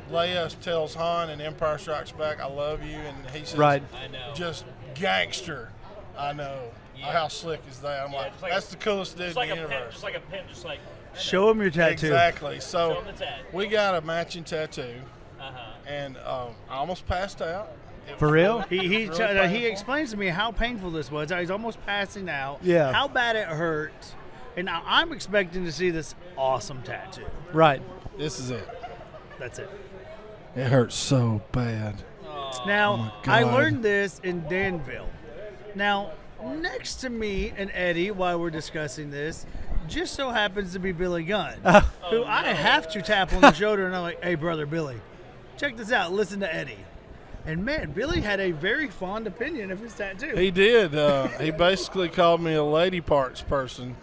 Leia tells Han in Empire Strikes Back, "I love you," and he says, "Right, I know." Just gangster. I know. Yeah. How slick is that? I'm like, that's the coolest dude in the universe. Just like a pin, just like. Show him your tattoo. Exactly. So Show him the tat. we got a matching tattoo, and I almost passed out. For real? He explains to me how painful this was. He's almost passing out. Yeah. How bad it hurt. And now I'm expecting to see this awesome tattoo. Right. This is it. That's it. It hurts so bad. Now, God. I learned this in Danville. Now, next to me and Eddie, while we're discussing this, just so happens to be Billy Gunn, who I have to tap on the shoulder, and I'm like, "Hey, brother Billy, check this out. Listen to Eddie." And, man, Billy had a very fond opinion of his tattoo. He did. He basically called me a lady parts person.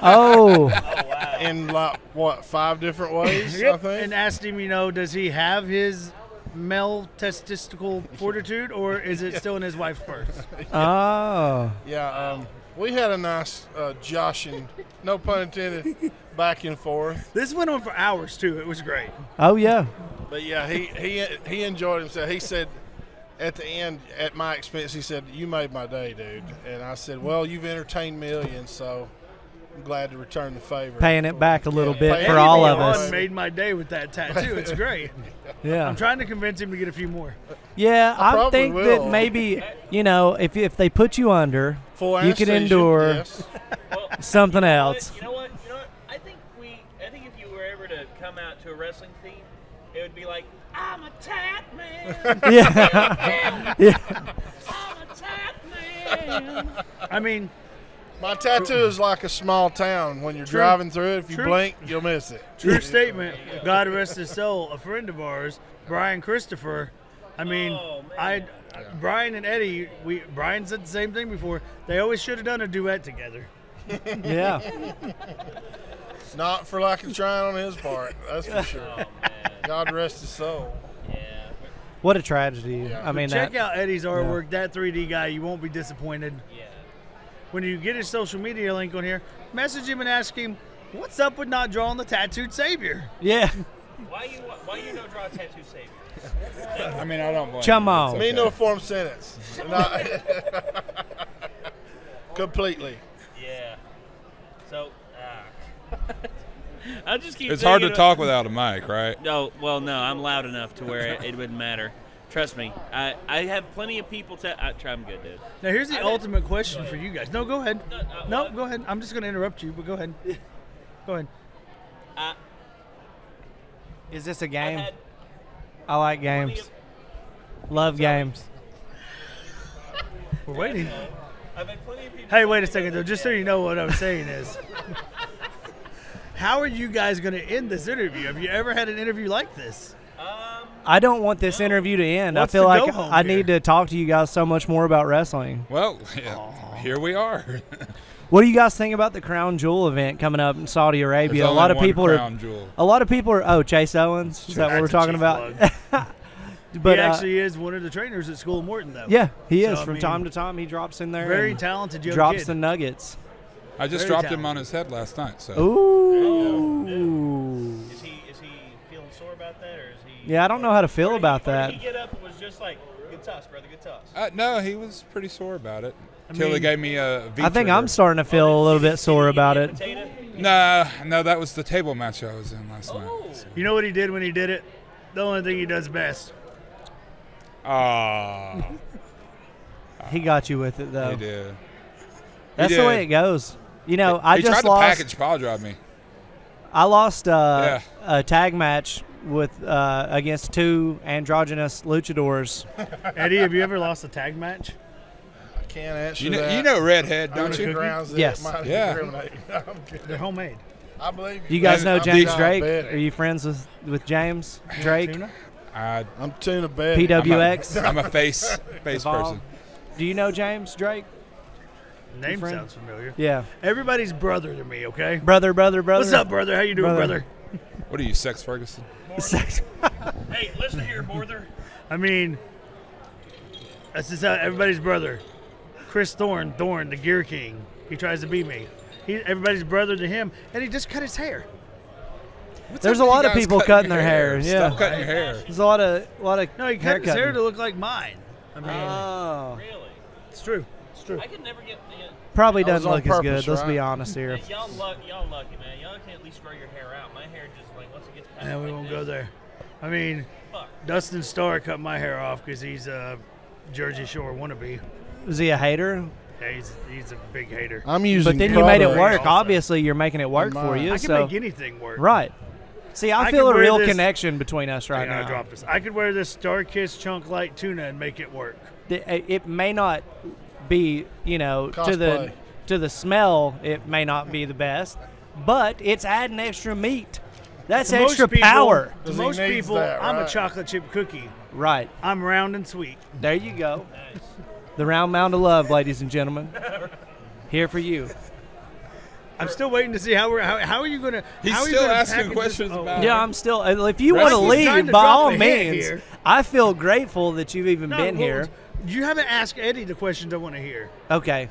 Oh. Wow. In, like, what, 5 different ways, Yep. I think? And asked him, you know, does he have his male testicle fortitude, or is it still in his wife's purse? Oh. Yeah, we had a nice joshing, no pun intended, back and forth. This went on for hours, too. It was great. Oh, yeah. But, yeah, he enjoyed himself. He said at the end, at my expense, he said, "You made my day, dude." And I said, "Well, you've entertained millions, so I'm glad to return the favor." Paying it back a little bit paying for it all of back. us. Made my day with that tattoo. It's great. Yeah. I'm trying to convince him to get a few more. Yeah, I probably think will. that maybe, you know, if they put you under, Full you can anesthesia, endure yes. something else. You know what? I think if you were ever to come out to a wrestling wrestling theme, it would be like, I'm a tat man. Yeah. I'm a tat man. I mean, my tattoo is like a small town. When you're driving through it, if you blink, you'll miss it. True statement. God rest his soul. A friend of ours, Brian Christopher. I mean, Brian and Eddie. Brian said the same thing before. They always should have done a duet together. Yeah. Not for lack of trying on his part. That's for sure. Oh, man. God rest his soul. Yeah. What a tragedy. Yeah. I mean, check out Eddie's artwork. That 3D guy, you won't be disappointed. Yeah. When you get his social media link on here, message him and ask him, what's up with not drawing the tattooed savior? Yeah. Why you don't draw a tattoo savior? I mean, I don't blame Come you. on. It's Me okay. no form sentence. Completely. Yeah. So, I'll just keep. It's hard to thinking talk without a mic, right? No, well, no, I'm loud enough to where it wouldn't matter. Trust me, I have plenty of people. I'm good, dude. Now, here's the ultimate question for you guys. No, go ahead. No, what? go ahead. I'm just going to interrupt you, but go ahead. Go ahead. Is this a game? I like games. Love games. We're waiting. I've had plenty of people. Hey, wait a second, though. Just so you know what I'm saying is, how are you guys going to end this interview? Have you ever had an interview like this? I don't want this interview to end. What's I feel the like go-home I here? need to talk to you guys so much more about wrestling. Well, yeah, here we are. What do you guys think about the Crown Jewel event coming up in Saudi Arabia? There's A lot only of people one are. crown jewel. A lot of people are. Oh, Chase Owens. Is that what we're That's a talking cheap about? But he actually is one of the trainers at School of Morton, though. Yeah, he is. So, I From mean, time to time, he drops in there. Very and talented young drops kid. the nuggets. I just Very dropped him on talented. his head last night. So. Ooh. Is he feeling sore about that, or is he? Yeah, I don't know how to feel Or about Or that. did he get up and was just like, good toss, brother, good toss. No, he was pretty sore about it until mean, he gave me a V I think trigger. I'm starting to feel a little bit sore about it. Potato? No, that was the table match I was in last night. So. You know what he did when he did it? The only thing he does best. He got you with it, though. He did. That's the way it goes. You know, I he just tried lost. to package pile drive me. I lost a tag match with against two androgynous luchadors. Eddie, have you ever lost a tag match? I can't answer You know, that. you know Redhead, don't On the you? grounds that Yes. it might Yeah. discriminate. I'm kidding. They're homemade. I believe You guys know I'm James not Drake? bad. Are you friends with James Drake? Tuna? I'm tuna bed. PWX? I'm a face Evolve. person. Do you know James Drake? Name friend? sounds familiar. Yeah. Everybody's brother to me, okay? Brother. What's up, brother? How you doing, Brother. brother? What are you, Sex Ferguson? Hey, listen here, brother. I mean, that's just how everybody's brother. Chris Thorne, the Gear King. He tries to be me. Everybody's brother to him, and he just cut his hair. There's a lot of people cutting their hair. Yeah. Stop cutting your hair. There's a lot of No, he cut his hair haircutting. to look like mine. I mean, Oh. Really? it's true. It's true. I could never get. Probably That was doesn't on look as purpose, good. Let's be right? honest here. Y'all lucky, man. Y'all can at least grow your hair out. My hair just like once it gets past. And we like won't this, go there. I mean, Fuck. Dustin Starr cut my hair off because he's a Jersey Shore wannabe. Is he a hater? Yeah, he's a big hater. I'm using. But then you made it product. work. Obviously, you're making it work for Mine. you. I can so make anything work. right. See, I I feel could a wear real this- connection between us right I now. dropped this. I could wear this Star Kiss Chunk Light tuna and make it work. It may not be, Cosplay. to the smell, it may not be the best, but it's adding extra meat. That's To most extra people- power. To 'Cause he most needs people, that, I'm a right? chocolate chip cookie. Right. I'm round and sweet. There you go. The round mound of love, ladies and gentlemen. Here for you. I'm still waiting to see how are you gonna? He's how are you still gonna asking package questions this? about- Yeah, I'm still. If you want to Wrestling. leave, Trying to by drop all a hint means, here. I feel grateful that you've even No, been well, here. You haven't asked Eddie the questions I want to hear. Okay.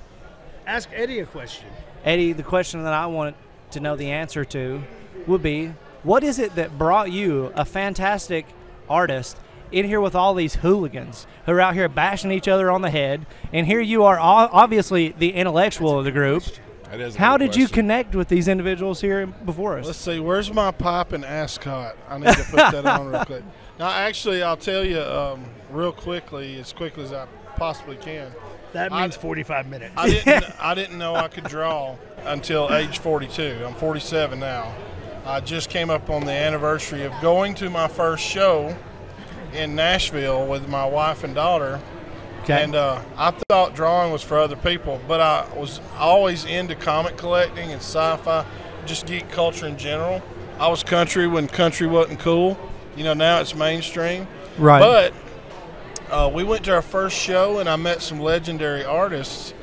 Ask Eddie a question. Eddie, the question that I want to know the answer to would be, what is it that brought you, a fantastic artist, in here with all these hooligans who are out here bashing each other on the head, and here you are, obviously the intellectual of the group. That is a How good did you question. connect with these individuals here before us? Let's see. Where's my pipe and ascot? I need to put that on real quick. Now, actually, I'll tell you real quickly, as quickly as I possibly can. That means 45 minutes. I didn't know I could draw until age 42. I'm 47 now. I just came up on the anniversary of going to my first show in Nashville with my wife and daughter. Okay. And I thought drawing was for other people, but I was always into comic collecting and sci-fi, just geek culture in general. I was country when country wasn't cool. You know, now it's mainstream. Right. But we went to our first show, and I met some legendary artists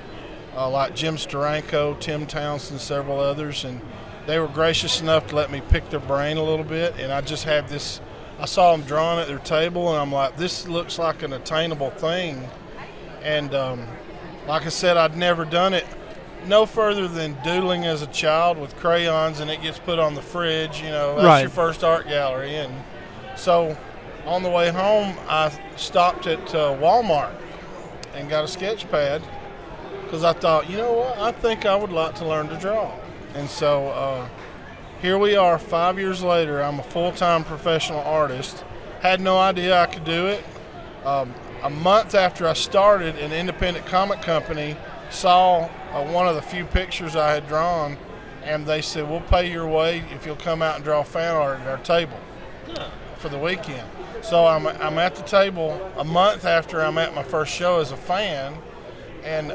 like Jim Steranko, Tim Townsend, several others, and they were gracious enough to let me pick their brain a little bit. And I just had this, I saw them drawing at their table, and I'm like, this looks like an attainable thing. And like I said, I'd never done it no further than doodling as a child with crayons, and it gets put on the fridge. You know, that's your first art gallery. And so on the way home, I stopped at Walmart and got a sketch pad because I thought, you know what, I think I would like to learn to draw. And so here we are 5 years later. I'm a full-time professional artist. Had no idea I could do it. A month after I started, an independent comic company saw one of the few pictures I had drawn, and they said, we'll pay your way if you'll come out and draw fan art at our table for the weekend. So I'm at the table a month after I'm at my first show as a fan, and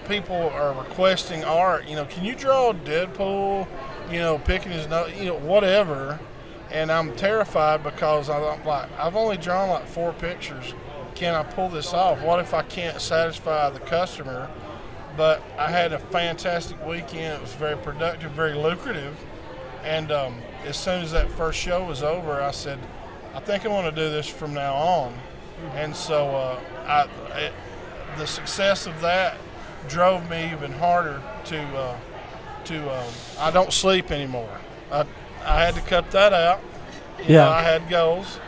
people are requesting art. You know, can you draw Deadpool? You know, picking his nose, you know, whatever. And I'm terrified because I'm like, I've only drawn like 4 pictures. Can I pull this off? What if I can't satisfy the customer? But I had a fantastic weekend. It was very productive, very lucrative. And as soon as that first show was over, I said, I think I want to do this from now on. And so the success of that drove me even harder to I don't sleep anymore. I had to cut that out. You know, I had goals.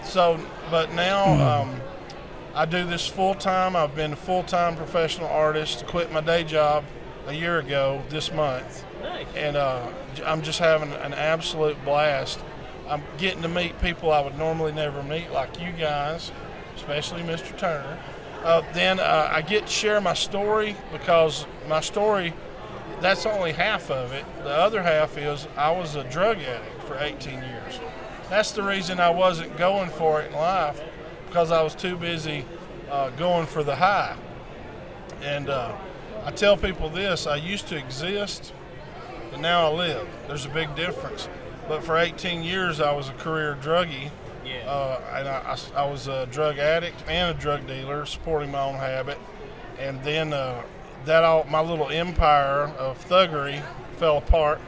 So, but now I do this full time. I've been a full-time professional artist. Quit my day job a year ago this month. Nice. And I'm just having an absolute blast. I'm getting to meet people I would normally never meet, like you guys, especially Mr. Turner. Then I get to share my story, because my story, that's only half of it. The other half is I was a drug addict for 18 years. That's the reason I wasn't going for it in life, because I was too busy going for the high. And I tell people this, I used to exist, but now I live. There's a big difference. But for 18 years, I was a career druggie. And I was a drug addict and a drug dealer, supporting my own habit. And then my little empire of thuggery fell apart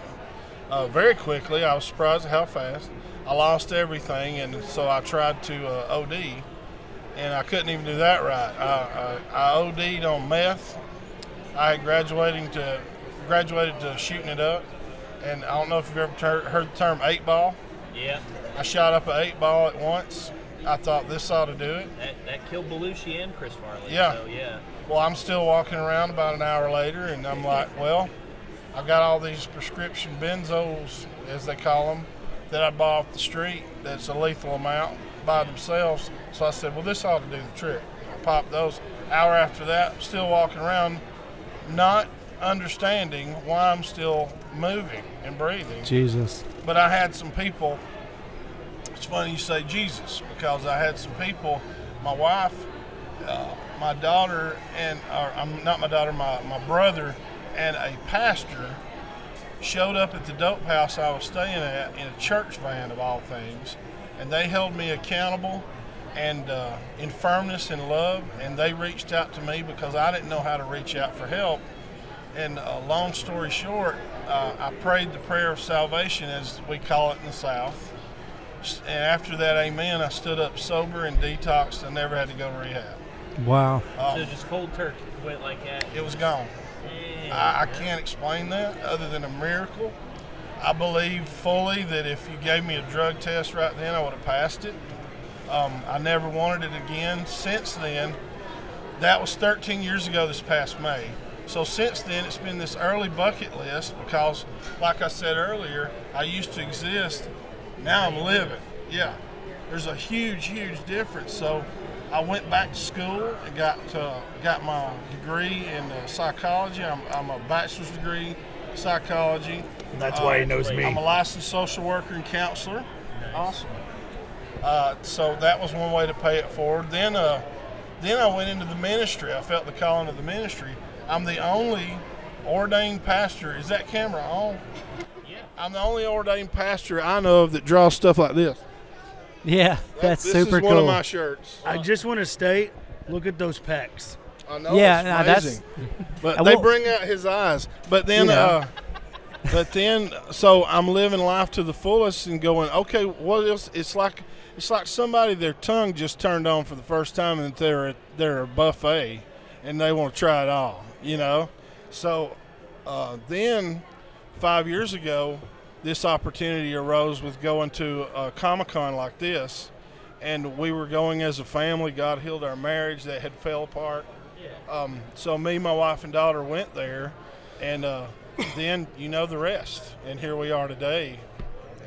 very quickly. I was surprised at how fast. I lost everything, and so I tried to OD, and I couldn't even do that right. I OD'd on meth. I had graduated to shooting it up, and I don't know if you've ever heard the term 8-ball. Yeah. I shot up an 8-ball at once. I thought this ought to do it. That killed Belushi and Chris Farley. Yeah. So, yeah. Well, I'm still walking around about an hour later, and I'm like, well, I've got all these prescription benzos, as they call them, that I bought off the street that's a lethal amount by themselves. So I said, well, this ought to do the trick. I popped those. Hour after that, still walking around, not understanding why I'm still moving and breathing. Jesus. But I had some people, it's funny you say Jesus, because I had some people, my wife, my daughter, my brother and a pastor showed up at the dope house I was staying at in a church van, of all things, and they held me accountable and in firmness and love, and they reached out to me because I didn't know how to reach out for help. And long story short, I prayed the prayer of salvation, as we call it in the South, and after that amen, I stood up sober and detoxed and never had to go to rehab. Wow. So just cold turkey went like that? It was gone. I can't explain that other than a miracle. I believe fully that if you gave me a drug test right then, I would have passed it. I never wanted it again. Since then, that was 13 years ago this past May. So since then, it's been this early bucket list because, like I said earlier, I used to exist. Now I'm living. Yeah, there's a huge, huge difference. So I went back to school and got my degree in psychology. I'm a bachelor's degree psychology. That's why he knows me. I'm a licensed social worker and counselor. Awesome. So that was one way to pay it forward. Then I went into the ministry. I felt the calling of the ministry. I'm the only ordained pastor. Is that camera on? Yeah. I'm the only ordained pastor I know of that draws stuff like this. Yeah, that's this super is cool. one of my shirts. I just want to state, look at those pecs. I know. Yeah, it's amazing. But they bring out his eyes. But then, so I'm living life to the fullest and going, okay, what else? It's like somebody, their tongue just turned on for the first time and they're a buffet and they want to try it all, you know? So then 5 years ago, this opportunity arose with going to a Comic-Con like this, and we were going as a family. God healed our marriage that had fell apart. So me, my wife, and daughter went there, and then you know the rest. And here we are today.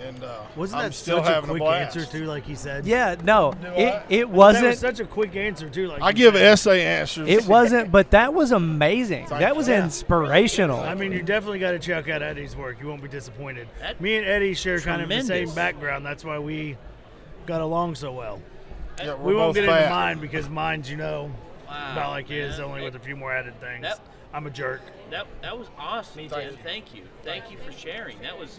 And wasn't I'm that still such a having quick a blast. answer too, like he said? Yeah, no, it That wasn't. was such a quick answer too, like I you give said. essay answers. It wasn't, but that was amazing. Thank That was you. inspirational. I mean, you definitely got to check out Eddie's work. You won't be disappointed. Me and Eddie share kind of the same Tremendous. background. That's why we got along so well. Yeah, We we're won't both get into fat. mine because mine's, Wow, about like his, man. only with a few more added things. That- I'm a jerk. That was awesome, Jen. Thank you for sharing. That was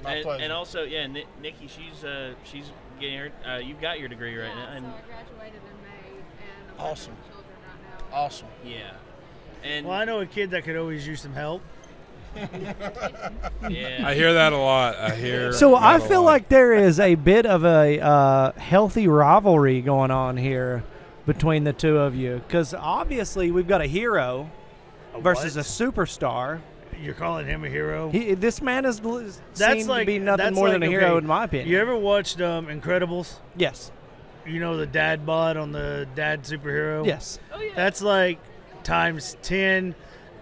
My pleasure. and also Nikki, she's getting her. You've got your degree right now, and So I graduated in May, and I'm Awesome. working with children right now. Awesome. yeah, and Well, I know a kid that could always use some help. yeah, I hear that a lot. I hear. So that I a feel lot. like there is a bit of a healthy rivalry going on here between the two of you, because obviously we've got a hero versus a superstar. You're calling him a hero? This man is That's seemed like to be nothing that's more like, than a hero, okay, in my opinion. You ever watched Incredibles? Yes. You know the dad bod on the dad superhero? Yes. oh yeah, That's like times 10,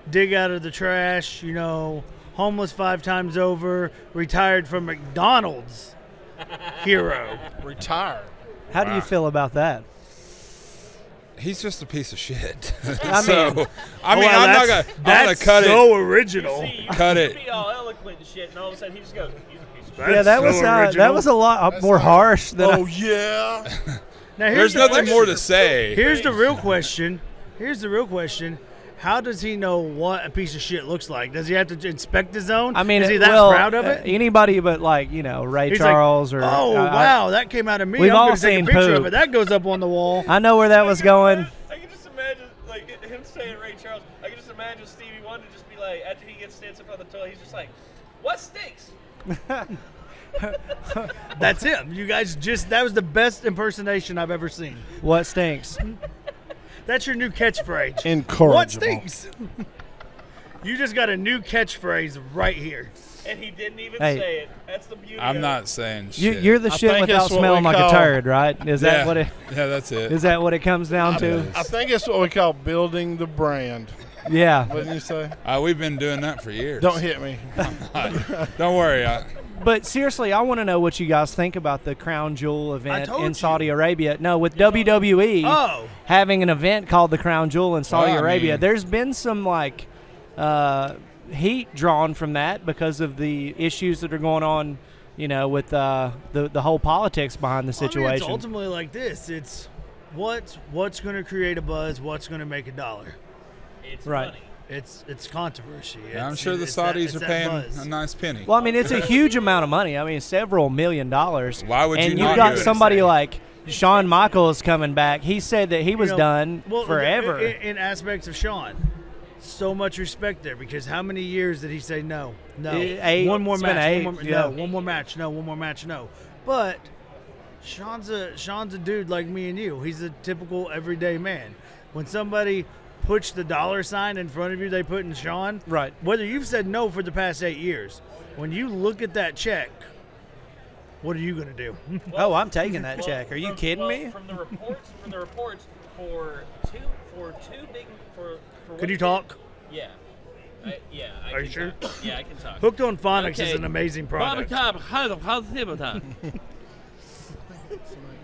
dig out of the trash, homeless 5 times over, retired from McDonald's hero. Retired. How do you feel about that? He's just a piece of shit. I mean, I'm Wow, not gonna. I'm gonna that's cut so it. original. Cut it. Be all eloquent and shit, and all of a sudden he just goes, "He's a piece of shit." yeah, that so was that original. was a lot more harsh than Oh, yeah. Now, There's here's the nothing question. more to say. Here's the real question. How does he know what a piece of shit looks like? Does he have to inspect his own? I mean, is he that proud of it? Anybody but Ray He's Charles like, or oh wow, that came out of me. we've I'm all gonna take seen a picture poop. of it. That goes up on the wall. I know where that was going. I can just imagine him saying Ray Charles. I can just imagine Stevie Wonder just be like, after he stands up on the toilet, he's just like, "What stinks?" That's him. You guys that was the best impersonation I've ever seen. What stinks? That's your new catchphrase. Incorrigible. What stinks? You just got a new catchphrase right here. And he didn't even Hey. say it. That's the beauty. I'm of not saying shit. You're the I shit think without it's what smelling we like call- a turd, right? Is that what it? Yeah, that's it. Is that what it comes down to? I think it's what we call building the brand. Yeah. Wouldn't you say? We've been doing that for years. Don't hit me. Don't worry. But seriously, I want to know what you guys think about the Crown Jewel event told in you. Saudi Arabia. No, with WWE Oh. having an event called the Crown Jewel in Saudi Well, I Arabia. mean- There's been some heat drawn from that because of the issues that are going on, with the whole politics behind the situation. I mean, it's ultimately like this. It's what's going to create a buzz, what's going to make $1. It's Right. funny. It's controversy. I'm It's- sure the it's that- Saudis it's are that paying buzz. a nice penny. Well, I mean, it's a huge amount of money. I mean, several $1 million. Why would you And not you've got do it? somebody like Shawn Michaels coming back. He said that he was done well, forever. In aspects of Shawn, so much respect there because how many years did he say no? One more It's been match. 8, One more, yeah. No, one more match. No, one more match. No. But Shawn's a dude like me and you. He's a typical everyday man. When somebody puts the $sign in front of you, they put in Shawn. Right. Whether you've said no for the past 8 years, when you look at that check, what are you going to do? Oh, I'm taking that check. Are you kidding me? From the reports, for two big for Could you talk? Yeah. I Are you can sure? talk. Yeah, I can talk. Hooked on Phonics Okay. is an amazing product.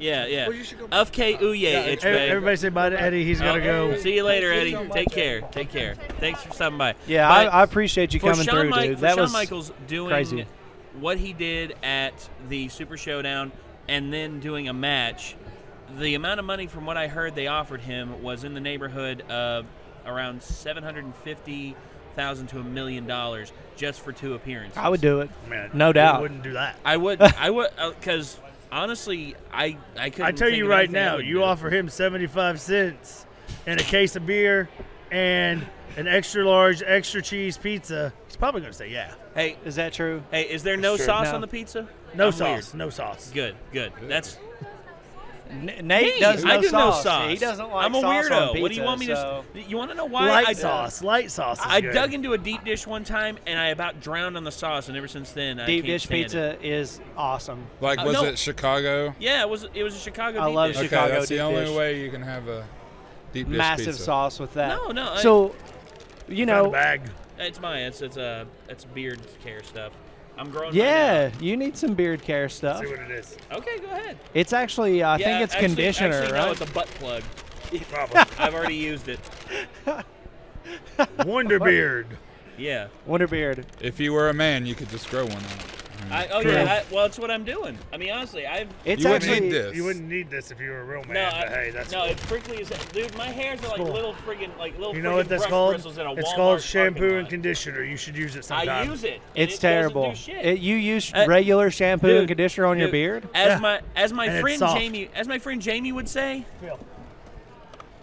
Yeah. Afke Uye, Everybody say bye to Eddie. He's got to go. See you later, Eddie. Take care. Thanks for stopping by. Yeah, I appreciate you coming through, dude. That was Shawn Michaels doing crazy. What he did at the Super Showdown and then doing a match. The amount of money, from what I heard, they offered him was in the neighborhood of around $750,000 to $1 million just for 2 appearances. I would do it, Man, no doubt. I wouldn't do that. I would, because honestly, I couldn't. I tell you right now, you offer him 75 cents and a case of beer and an extra large, extra cheese pizza, he's probably going to say yeah. Hey, is that true? Hey, is there no sauce on the pizza? No sauce. No sauce. Good. That's. Nate does I no do sauce. no sauce. He doesn't like I'm a sauce weirdo. on pizza, What do you want me so. to? You want to know why? Light sauce is I good. dug into a deep dish one time and I about drowned on the sauce, and ever since then I Deep can't dish stand pizza it. is awesome. Like, was no. it Chicago? Yeah, it was a Chicago. I deep love dish. Okay, Chicago that's the deep only dish. way you can have a deep dish Massive pizza. sauce with that. No. So, you Found a know, bag. It's mine. It's beard care stuff. I'm growing. yeah, mine you need some beard care stuff. See what it is. now. Okay, go ahead. It's actually, I think it's conditioner, actually, right? No, it's a butt plug. Probably. I've already used it. Wonder Beard. Yeah. Wonder beard. If you were a man, you could just grow one out. Well, it's what I'm doing. I mean, honestly, It's You wouldn't actually need this. You wouldn't need this if you were a real man. But hey, that's it's prickly as dude. My hairs are like cool. little friggin' You know what that's brush called? bristles in a It's Walmart called shampoo parking and lot. conditioner. You should use it sometime. I use it. and It's it terrible. doesn't do shit. You use regular shampoo and conditioner on your beard? As my And it's friend soft. Jamie would say.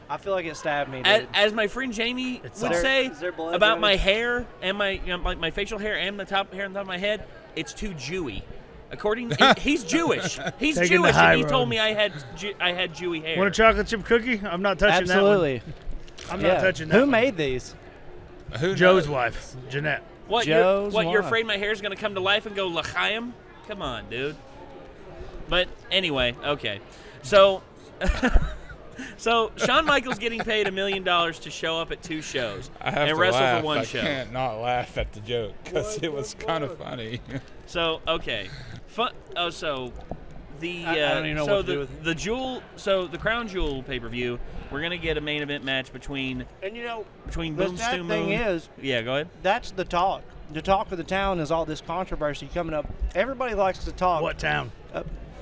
I feel like it stabbed me, dude. As my friend Jamie would soft. say Is there blood about running? my hair and my facial hair and the top hair on the top of my head, it's too Jewy. According, he's Jewish. He's Taking the Jewish, high and he road. told me I had Jewy hair. Want a chocolate chip cookie? I'm not touching Absolutely. that one. I'm not touching that Who one. made these? Who Joe's knows? wife, Jeanette. What? Joe's You're wife. afraid my hair's gonna come to life and go l'chaim? Come on, dude. But anyway, okay. So, so Shawn Michaels getting paid $1 million to show up at 2 shows I have and to wrestle laugh. for 1 I show. can't not laugh at the joke because it was kind of funny. So okay, so the I don't even know so what to the do with it. the jewel, so the Crown Jewel pay-per-view, we're gonna get a main event match between And you know, Boom the Stu sad Moon. thing is, Yeah, go ahead. that's the talk. The talk of the town is all this controversy coming up. Everybody likes to talk. What town?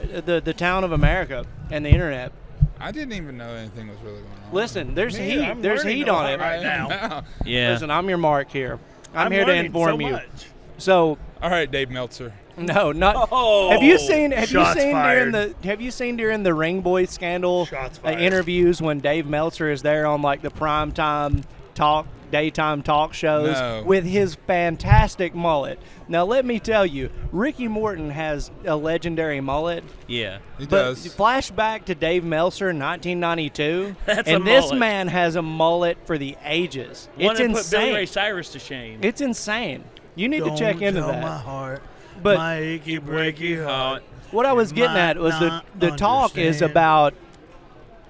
The town of America and the internet. I didn't even know anything was really going on. Listen, there's Me, heat. I'm There's learning heat a on lot it right now. Yeah. Listen, I'm your mark here. I'm here to learning inform so you. much. So, All right, Dave Meltzer. no, not. Oh, Have you seen during the Ring Boy scandal Shots fired. interviews when Dave Meltzer is there on like the primetime daytime talk shows No. with his fantastic mullet? Now let me tell you, Ricky Morton has a legendary mullet. Yeah. He But does. flashback to Dave Meltzer, 1992, That's and a this mullet. man has a mullet for the ages. Wanted It's to put Billy Ray insane. Cyrus to shame. It's insane. You need to check into Don't tell that. my heart, But- my achy breaky heart. What I was You getting might at was not the talk is understand. about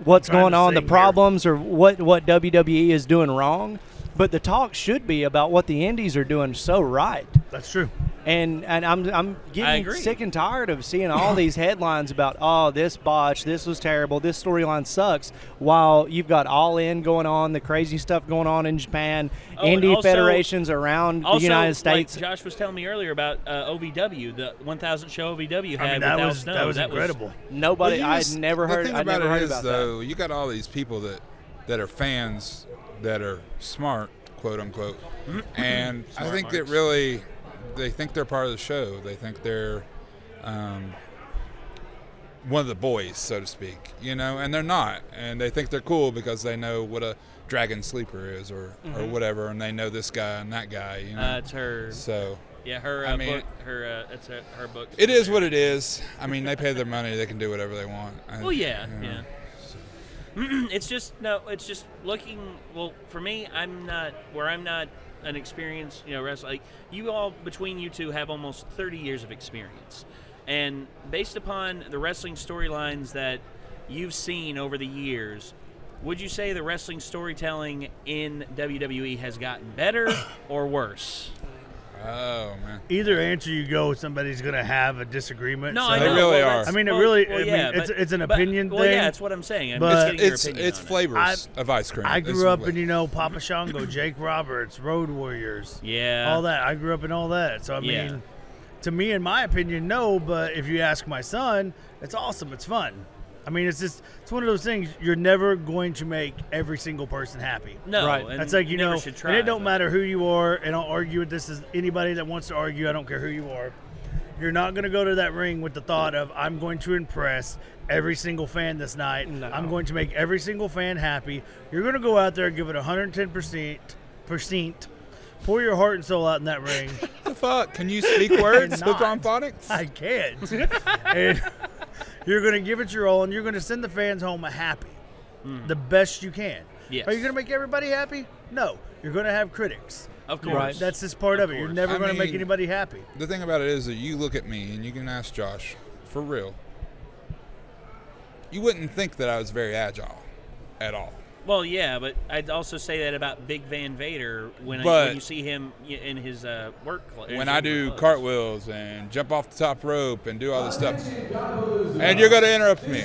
what's I'm trying going to on, the sing here. problems, or what WWE is doing wrong. But the talk should be about what the indies are doing so right. That's true. And I'm getting agree. sick and tired of seeing all these headlines about, oh, this botch, this was terrible, this storyline sucks, while you've got All In going on, the crazy stuff going on in Japan, and indie also- federations around Also, the United States. like Josh was telling me earlier about OVW, the 1000 show OVW had I mean, with that Al was Snow. that was incredible. Nobody, Well, you I'd just- never heard, The thing I'd about never it heard is, about though, you got all these people that are fans that are smart, quote unquote, and I think that really they think they're part of the show. They think they're one of the boys, so to speak, and they're not. And they think they're cool because they know what a dragon sleeper is or whatever, and they know this guy and that guy. It's her. So Yeah, her I mean, book. It's her book. it is what it is. I mean, they pay their money; they can do whatever they want. Well, yeah. It's just looking. Well, for me, I'm not an experienced wrestler. Like you all, between you two, have almost 30 years of experience, and based upon the wrestling storylines that you've seen over the years, would you say the wrestling storytelling in WWE has gotten better or worse? Oh man, either answer you go, somebody's going to have a disagreement. No, so. I know. They really well, are. I mean, it well, really. well, I mean, yeah, it's an opinion well, thing. yeah, that's what I'm saying. I'm but just getting your It's opinion on it. flavors of ice cream. I It's grew up really- in, Papa Shango, Jake Roberts, Road Warriors. Yeah. All that. I grew up in all that. So, I mean, to me, in my opinion, no. But if you ask my son, it's awesome. It's fun. I mean, it's one of those things. You're never going to make every single person happy. No, Right. and That's like, you never should try. and it don't but- matter who you are, and I'll argue with this as anybody that wants to argue. I don't care who you are. You're not going to go to that ring with the thought of, I'm going to impress every single fan this night. No. I'm going to make every single fan happy. You're going to go out there and give it 110%, pour your heart and soul out in that ring. The fuck? Can you speak words? Cannot. Hook on phonics? I can't. And you're going to give it your all, and you're going to send the fans home happy, the best you can. Yes. Are you going to make everybody happy? No. You're going to have critics. Of course. Right. That's just part of it. You're course. never I going to make mean- anybody happy. The thing about it is that you look at me, and you can ask Josh, for real. You wouldn't think that I was very agile at all. Well, yeah, but I'd also say that about Big Van Vader when you see him in his work. When I do cartwheels and jump off the top rope and do all this stuff. And you're going to interrupt me.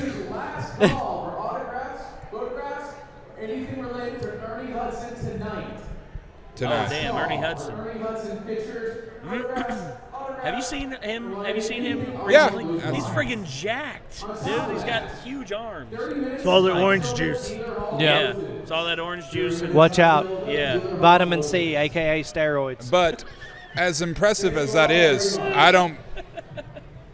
Anything related to Ernie Hudson tonight? Tonight. Oh, damn, Ernie Hudson. Ernie Hudson pictures. Have you seen him? Have you seen him Yeah. recently? He's friggin' jacked, dude. He's got huge arms. It's all the orange juice. Yeah, it's all that orange juice. And, Watch out. yeah. Vitamin C, a.k.a. steroids. But as impressive as that is,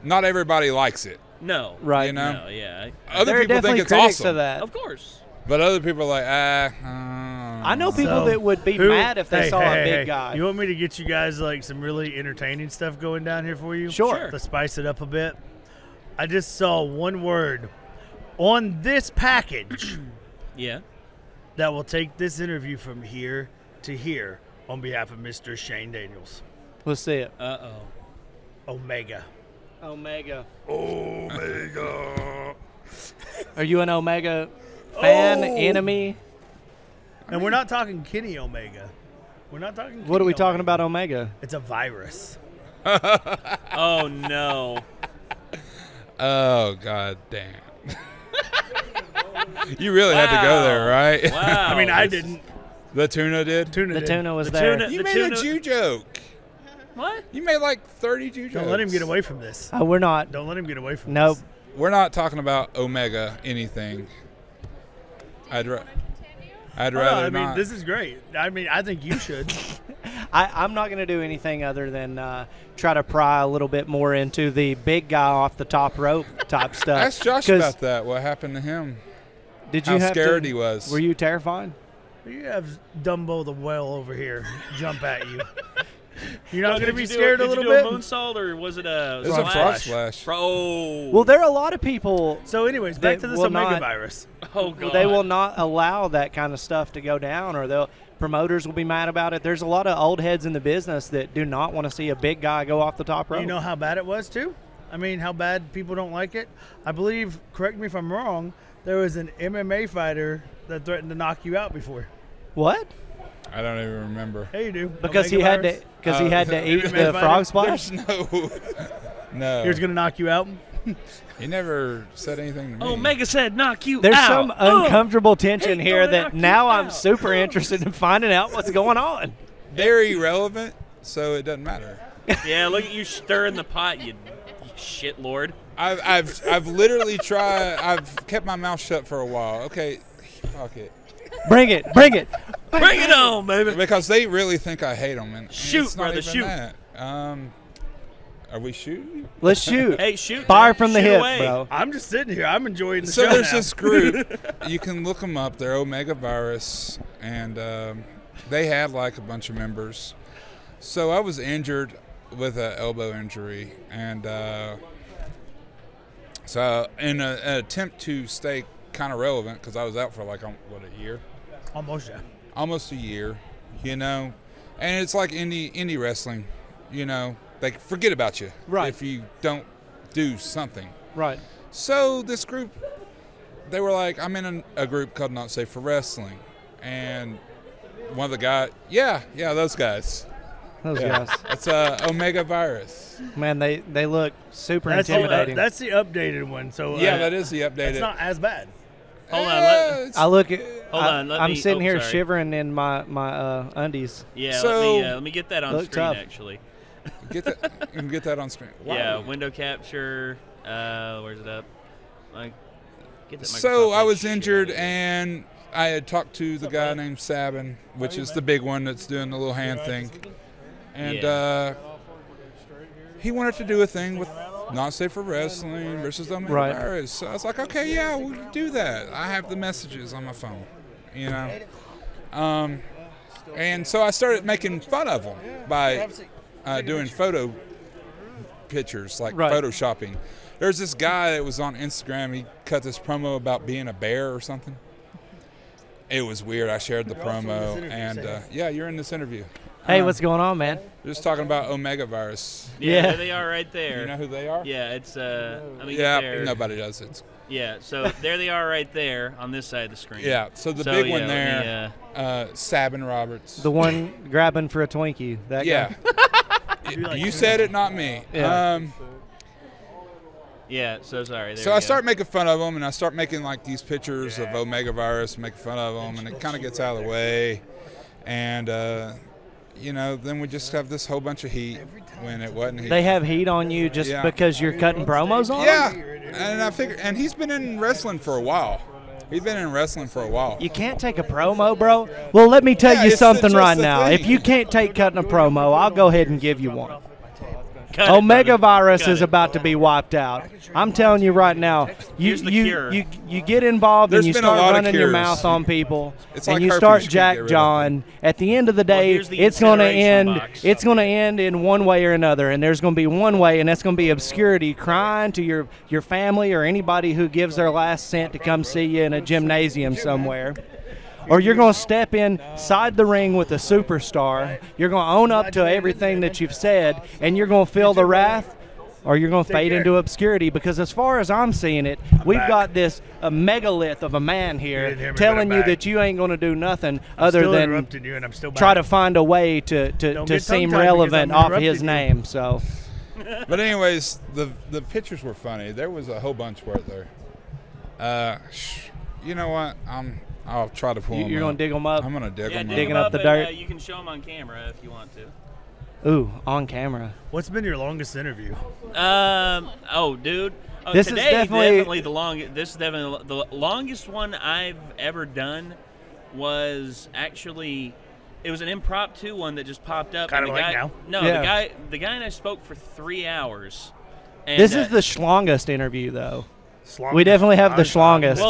not everybody likes it. No. Right. You know? No, yeah. Other There are people definitely think it's critics awesome. of that. Of course. But other people are like, I know people So, that would be mad if they saw a big hey. guy. You want me to get you guys like some really entertaining stuff going down here for you? Sure. To spice it up a bit. I just saw one word on this package Yeah. that will take this interview from here to here on behalf of Mr. Shane Daniels. Let's see it. Uh-oh. Omega. Omega. Omega. Are you an Omega fan, enemy? And we're not talking Kenny Omega. We're not talking What are we Kenny talking Omega. about Omega? It's a virus. Oh, no. Oh, God damn. You really had to go there, right? Wow. I mean, I didn't. The tuna did? Tuna The did. tuna was The there. tuna- You The made tuna- a Jew joke. What? You made like 30 Jew jokes. Don't let him get away from this. Oh, we're not. Don't let him get away from Nope. this. We're not talking about Omega anything. I'd rather I mean, not. this is great. I mean, I think you should. I'm not going to do anything other than try to pry a little bit more into the big guy off the top rope type stuff. Ask Josh 'Cause about that. What happened to him? Did you How have scared to, he was. Were you terrified? You have Dumbo the whale over here jump at you. You're not going to Did be you do scared a did you little do bit? a moonsault or was it a It was a frog splash. Oh. Well, there are a lot of people. So, anyways, back That to this will Omega not- virus. Oh, God. They will not allow that kind of stuff to go down, or promoters will be mad about it. There's a lot of old heads in the business that do not want to see a big guy go off the top rope. You know how bad it was, too? I mean, how bad people don't like it? I believe, correct me if I'm wrong, there was an MMA fighter that threatened to knock you out before. What? I don't even remember. Hey, you do. Because Omega he had virus? to. Because he had to eat MMA the fighter? frog splash. No. He was going to knock you out? He never said anything to me. Omega said knock you There's out. some uncomfortable tension Hey, here gonna that knock you now I'm out. super interested in finding out what's going on. They're irrelevant, so it doesn't matter. Yeah, look at you stirring the pot, you shit lord. I've literally tried. I've kept my mouth shut for a while. Okay, fuck it. Bring it. Bring it. Bring it on, baby. Because they really think I hate them. And Shoot, it's not brother, even shoot. That. Are we shooting? Let's shoot. Hey, shoot. Fire man. from the Shoot hip, away. bro. I'm just sitting here. I'm enjoying the So show there's now. this group. You can look them up. They're Omega Virus, and they had like a bunch of members. So I was injured with an elbow injury, and so in an attempt to stay kind of relevant, because I was out for like a year, Almost, yeah. almost a year, you know, and it's like indie wrestling, you know, they forget about you if you don't do something. Right. So this group, they were like, I'm in a group called Not Safe for Wrestling. And one of the guys, yeah, those guys. Those guys. That's Omega Virus. Man, they look super That's intimidating. that's the updated one. So Yeah, that is the updated. It's not as bad. Hold on. I look at. Hold on. I'm sitting here sorry. shivering in my undies. Yeah, So- let me get that on Look screen, tough. actually. Get that. You can get that on screen. Wow. Yeah, window capture. Where's it up? Get that So Microsoft I was shit injured, out of here. and I had talked to the guy named Sabin, which is the big one that's doing the little hand thing. And he wanted to do a thing with Not Safe for Wrestling versus Omega Virus. So I was like, okay, yeah, we can do that. I have the messages on my phone, you know. And so I started making fun of them by doing photo pictures, like photoshopping. There's this guy that was on Instagram. He cut this promo about being a bear or something. It was weird. I shared the promo, and yeah, you're in this interview. Hey, what's going on, man? Just talking about Omega Virus. Yeah, there they are right there. You know who they are? Yeah, it's yeah, nobody does it. Yeah, so there they are right there on this side of the screen. Yeah, so the big one there, Sabin Roberts. The one grabbing for a Twinkie. That guy. You said it, not me. Yeah. Yeah, so sorry. So I start making fun of them, and I start making like these pictures of Omega Virus, making fun of them, and it kind of gets out of the way. And, you know, then we just have this whole bunch of heat when it wasn't heat. They have heat on you just because you're cutting promos on them? And I figure, and he's been in wrestling for a while. He's been in wrestling for a while. You can't take a promo, bro? Well, let me tell you something right now. thing. If you can't take cutting a promo, I'll go ahead and give you one. Omega Virus is about to be wiped out. I'm telling you right now, you get involved and you start running your mouth on people, and you start Jack John. At the end of the day, it's going to end. It's going to end in one way or another, and there's going to be one way, and that's going to be obscurity, crying to your family or anybody who gives their last cent to come see you in a gymnasium somewhere. Or you're going to step inside the ring with a superstar. You're going to own up to everything that you've said, and you're going to feel the wrath, or you're going to fade into obscurity. Because as far as I'm seeing it, we've got this megalith of a man here telling you that you ain't going to do nothing other than try to find a way to seem relevant off his name. So, but anyways, the pictures were funny. There was a whole bunch worth there. You know what? I'll try to pull them up. You're going to dig them up? I'm going to dig them up. Digging up the dirt? You can show them on camera if you want to. Ooh, on camera. What's been your longest interview? Dude. This today is definitely the longest. This is definitely the longest one I've ever done. Was actually, it was an impromptu one that just popped up. Kind of like now. No, Yeah. the guy and I spoke for 3 hours. And, This is the schlongest interview, though. We definitely have the schlongest.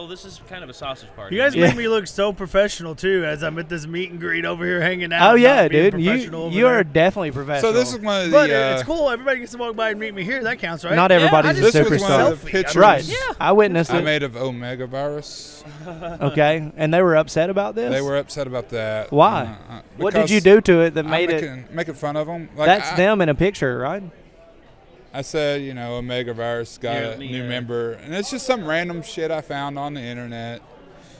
This is kind of a sausage party. You guys make me look so professional too, as I'm at this meet and greet over here hanging out. Oh yeah, not being dude, professional you over are there. definitely professional. So this is one of the. But it's cool. Everybody gets to walk by and meet me here. That counts, right? Not everybody's This a was one of the superstar. pictures Right. I witnessed I it. made of Omega Virus. Okay, and they were upset about this. They were upset about that. Why? What did you do to it that made it? Making fun of them. Like, That's them in a picture, right? I said, you know, Omega Virus got a new member, and it's just some random shit I found on the internet,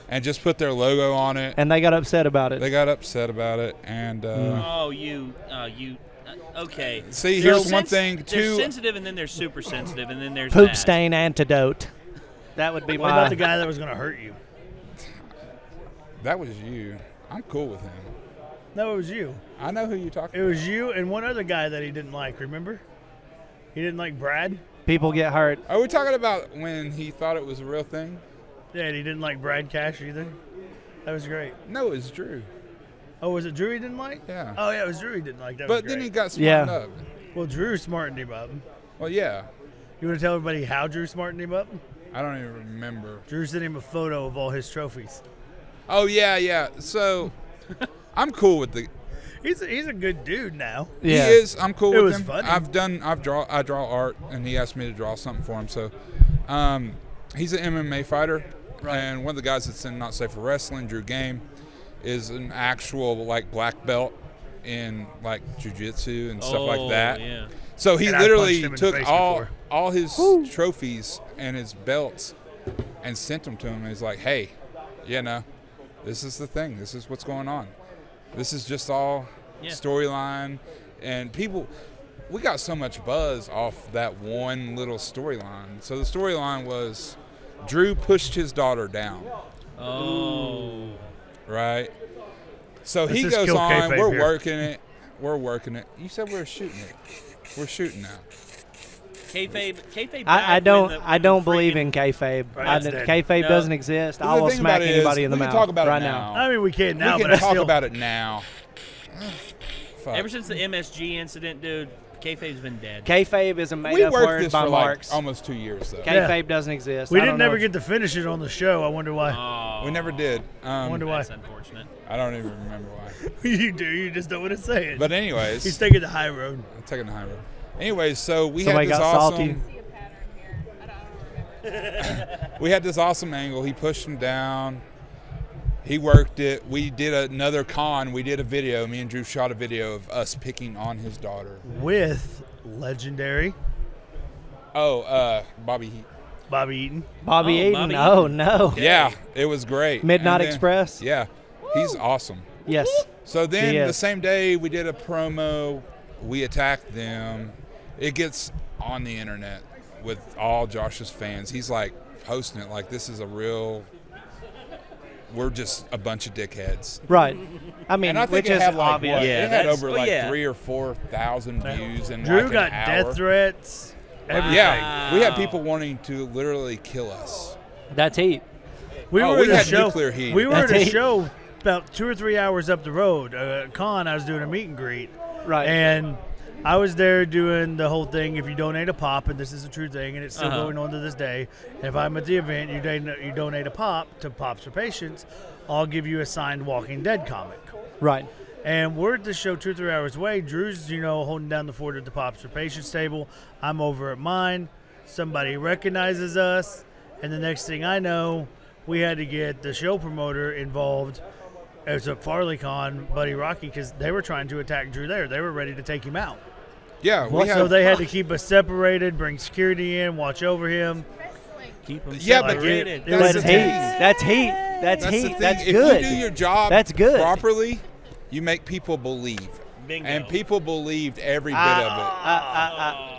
and just put their logo on it. And they got upset about it. They got upset about it, and. Okay. See, here's one thing too. They're sensitive, and then they're super sensitive, and then there's Poop that. stain antidote. That would be What about the guy that was going to hurt you? That was you. I'm cool with him. No, it was you. I know who you're talking It about. was you and one other guy that he didn't like. Remember? He didn't like Brad. People get hurt. Are we talking about when he thought it was a real thing? Yeah, and he didn't like Brad Cash either. That was great. No, it's Drew. Oh, was it Drew he didn't like? Yeah. Oh, yeah, it was Drew he didn't like. That But was then great. he got smartened up. Well, Drew smartened him up. Well, yeah. You want to tell everybody how Drew smartened him up? I don't even remember. Drew sent him a photo of all his trophies. Oh, yeah. So, I'm cool with the. He's a good dude now. Yeah. He is. I'm cool It with was him. funny. I draw art, and he asked me to draw something for him. So, he's an MMA fighter, and one of the guys that's in Not Safe for Wrestling, Drew Game, is an actual like black belt in like jiu-jitsu and stuff like that. Yeah. So he And I literally punched him in the took face all his trophies and his belts and sent them to him. And he's like, "Hey, you know, this is the thing. This is what's going on." This is just all storyline, and we got so much buzz off that one little storyline. So the storyline was Drew pushed his daughter down. Oh. Right. So This he is goes kill on. kayfabe We're here. working it. We're working it. You said we're shooting it. We're shooting now. Kayfabe. I don't believe in kayfabe. Right, it's dead. Kayfabe No. doesn't exist. Well, I the will thing smack about it anybody is, in the we mouth can talk about it right now. I mean, we can't now, we but can I talk still. about it now. Fuck. Ever since the MSG incident, dude, kayfabe's been dead. Kayfabe is a We made-up worked word this by for Marx. like almost 2 years, though. Kayfabe doesn't exist. We I don't didn't know ever if- get to finish it on the show. I wonder why. Oh, We never did. I wonder why. that's unfortunate. I don't even remember why. You do. You just don't want to say it. But anyways, He's taking the high road. I'm taking the high road. Anyways, so we Somebody had this got awesome. salty. See a pattern here. I don't remember. We had this awesome angle. He pushed him down. He worked it. We did another con. We did a video. Me and Drew shot a video of us picking on his daughter. With legendary Bobby Heat. Bobby Eaton. Bobby Eaton. Bobby Oh, Eaton. no. Yeah, it was great. Midnight And then- Express? Yeah, he's awesome. Yes. So then He the is. same day we did a promo. We attacked them. It gets on the internet with all Josh's fans. He's like posting it like this is a real. We're just a bunch of dickheads. Right. I mean, And I think which it is had like obvious. what? Yeah, It had that's- over well, like yeah. 3,000 or 4,000 views in Drew like got an hour. death threats. Everything. Yeah, we had people wanting to literally kill us. That's heat. We Oh, were we at a had show. nuclear heat. We were That's at a heat. show about 2 or 3 hours up the road. Con, I was doing a meet and greet, Right. and I was there doing the whole thing. If you donate a pop, and this is a true thing, and it's still Uh-huh. going on to this day. And if I'm at the event, you donate a pop to Pops for Patients, I'll give you a signed Walking Dead comic. Right. And we're at the show 2 or 3 hours away. Drew's, holding down the fort at the Pops for Patients table. I'm over at mine. Somebody recognizes us, and the next thing I know, we had to get the show promoter involved. It was a FarleyCon, Buddy Rocky, because they were trying to attack Drew there. They were ready to take him out. Yeah, we So had. they had to keep us separated, bring security in, watch over him. Wrestling. Keep them Yeah, but separated. it was That's a heat. thing. That's heat. That's That's the heat. thing. That's if good. you do your job That's good. properly, you make people believe. Bingo. And people believed every bit of it.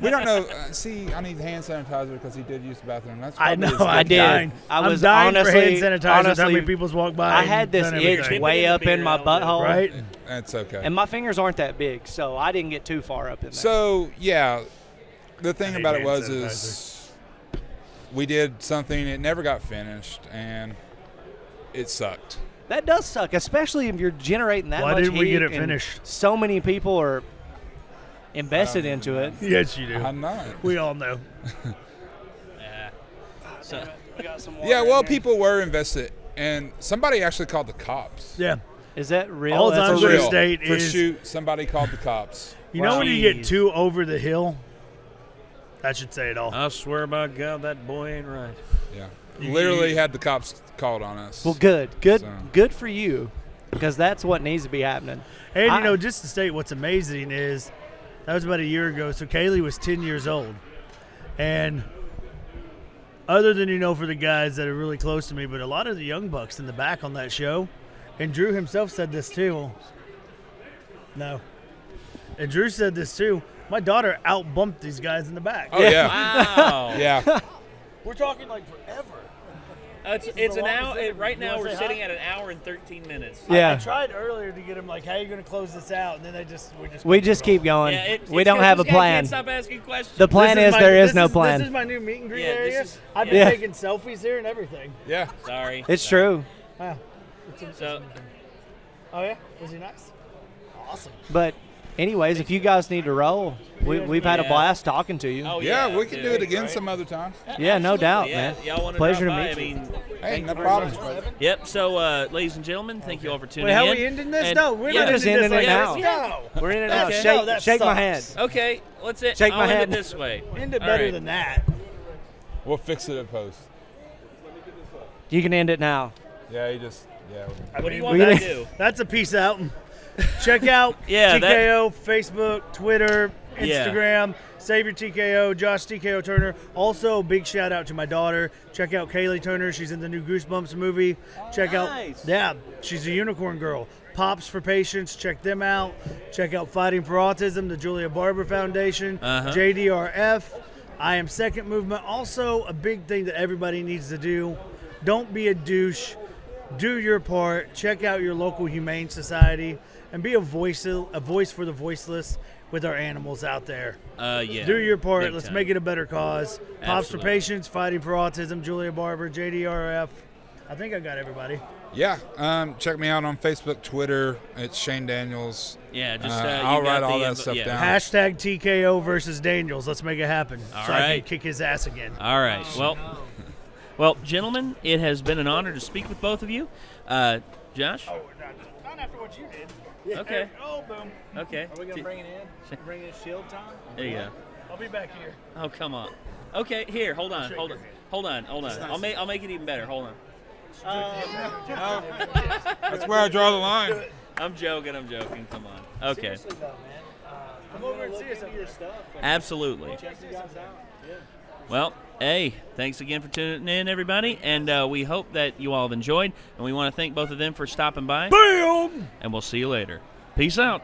We don't know. See, I need hand sanitizer because he did use the bathroom. That's I probably know, his I good did. time. I was I'm dying for hand honestly- sanitizer. How many honestly, people's walk by? I and had this done itch everything. way up in my butthole. Right? That's okay. And my fingers aren't that big, so I didn't get too far up in there. So yeah, the thing hate about it hand was sanitizer. is we did something. It never got finished, and it sucked. that does suck, especially if you're generating that Why much didn't we get heat it and finished? So many people are invested into it. Yes, you do. I'm not. We all know. Yeah. So, We got some Yeah, well, people were invested, and somebody actually called the cops. Yeah. Is that real? All That's I'm a gonna real. Real. state For is- shoot, somebody called the cops. You know when you get Jeez. too over the hill? That should say it all. I swear by God, that boy ain't right. Yeah, literally had the cops called on us. Well, good for you, because that's what needs to be happening. And, just to state what's amazing is that was about a year ago. So Kaylee was 10 years old. And other than, for the guys that are really close to me, but a lot of the young bucks in the back on that show, and Drew himself said this too. No. And Drew said this too. My daughter out-bumped these guys in the back. Oh yeah, Wow. yeah. We're talking like forever. It's an hour. Right now, we're sitting at an hour and 13 minutes. Yeah. I tried earlier to get them like, how are you going to close this out? And then We just keep going. Yeah, we don't have a plan. Can't stop asking questions. The plan is there is no plan. This is my new meet and greet Yeah, this area. is- I've yeah. been taking selfies here and everything. Yeah. Sorry. It's true. Wow. So, Oh yeah, was he nice? Awesome. But anyways, if you guys need to roll, we've had a Yeah. blast talking to you. oh Yeah, yeah, we can do dude, it again right? some other time. Yeah, no doubt, Yeah, man. y'all want to Pleasure to drop by? meet you. I mean, Hey, no problem. yep. So, ladies and gentlemen, thank you all for tuning Wait, how in. we ending this? And- No, we're yeah, not just ending this ending it like now. this. No. We're in it That's- now. no, that Shake my sucks. hand. Okay, let's it. Shake my I'll end hand. it this way. End it All better right. than that. We'll fix it at post. You can end it now. Yeah, yeah. What do you mean, want we me to gotta- do? That's a peace out. Check out Yeah, TKO, Facebook, Twitter, Instagram, Savior TKO, Josh TKO Turner. Also, big shout out to my daughter. Check out Kaylee Turner. She's in the new Goosebumps movie. Check out, she's a unicorn girl. Pops for Patients, check them out. Check out Fighting for Autism, the Julia Barber Foundation, JDRF. I Am Second Movement. Also, a big thing that everybody needs to do. Don't be a douche. Do your part. Check out your local humane society and be a voice for the voiceless with our animals out there. Do your part. Let's make it a better cause. Pops for Patients, Fighting for Autism, Julia Barber, JDRF. I think I got everybody. Yeah, check me out on Facebook, Twitter. It's Shane Daniels. Yeah, just I'll write all that stuff down. Hashtag TKO versus Daniels. Let's make it happen. All so right. I can kick his ass again. All right. Well, gentlemen, it has been an honor to speak with both of you. Josh? Oh, not after what you did. Okay. Oh, boom. Okay. Are we going to bring it in? Bring in shield time? There you go. I'll be back here. Oh, come on. Okay, here. Hold on. I'll make it even better. Hold on. That's where I draw the line. I'm joking. Come on. Okay. Seriously though, man. Come over and see us your stuff. Absolutely. Check you guys out. Yeah. Well, hey, thanks again for tuning in, everybody, and we hope that you all have enjoyed, and we want to thank both of them for stopping by. Bam! And we'll see you later. Peace out.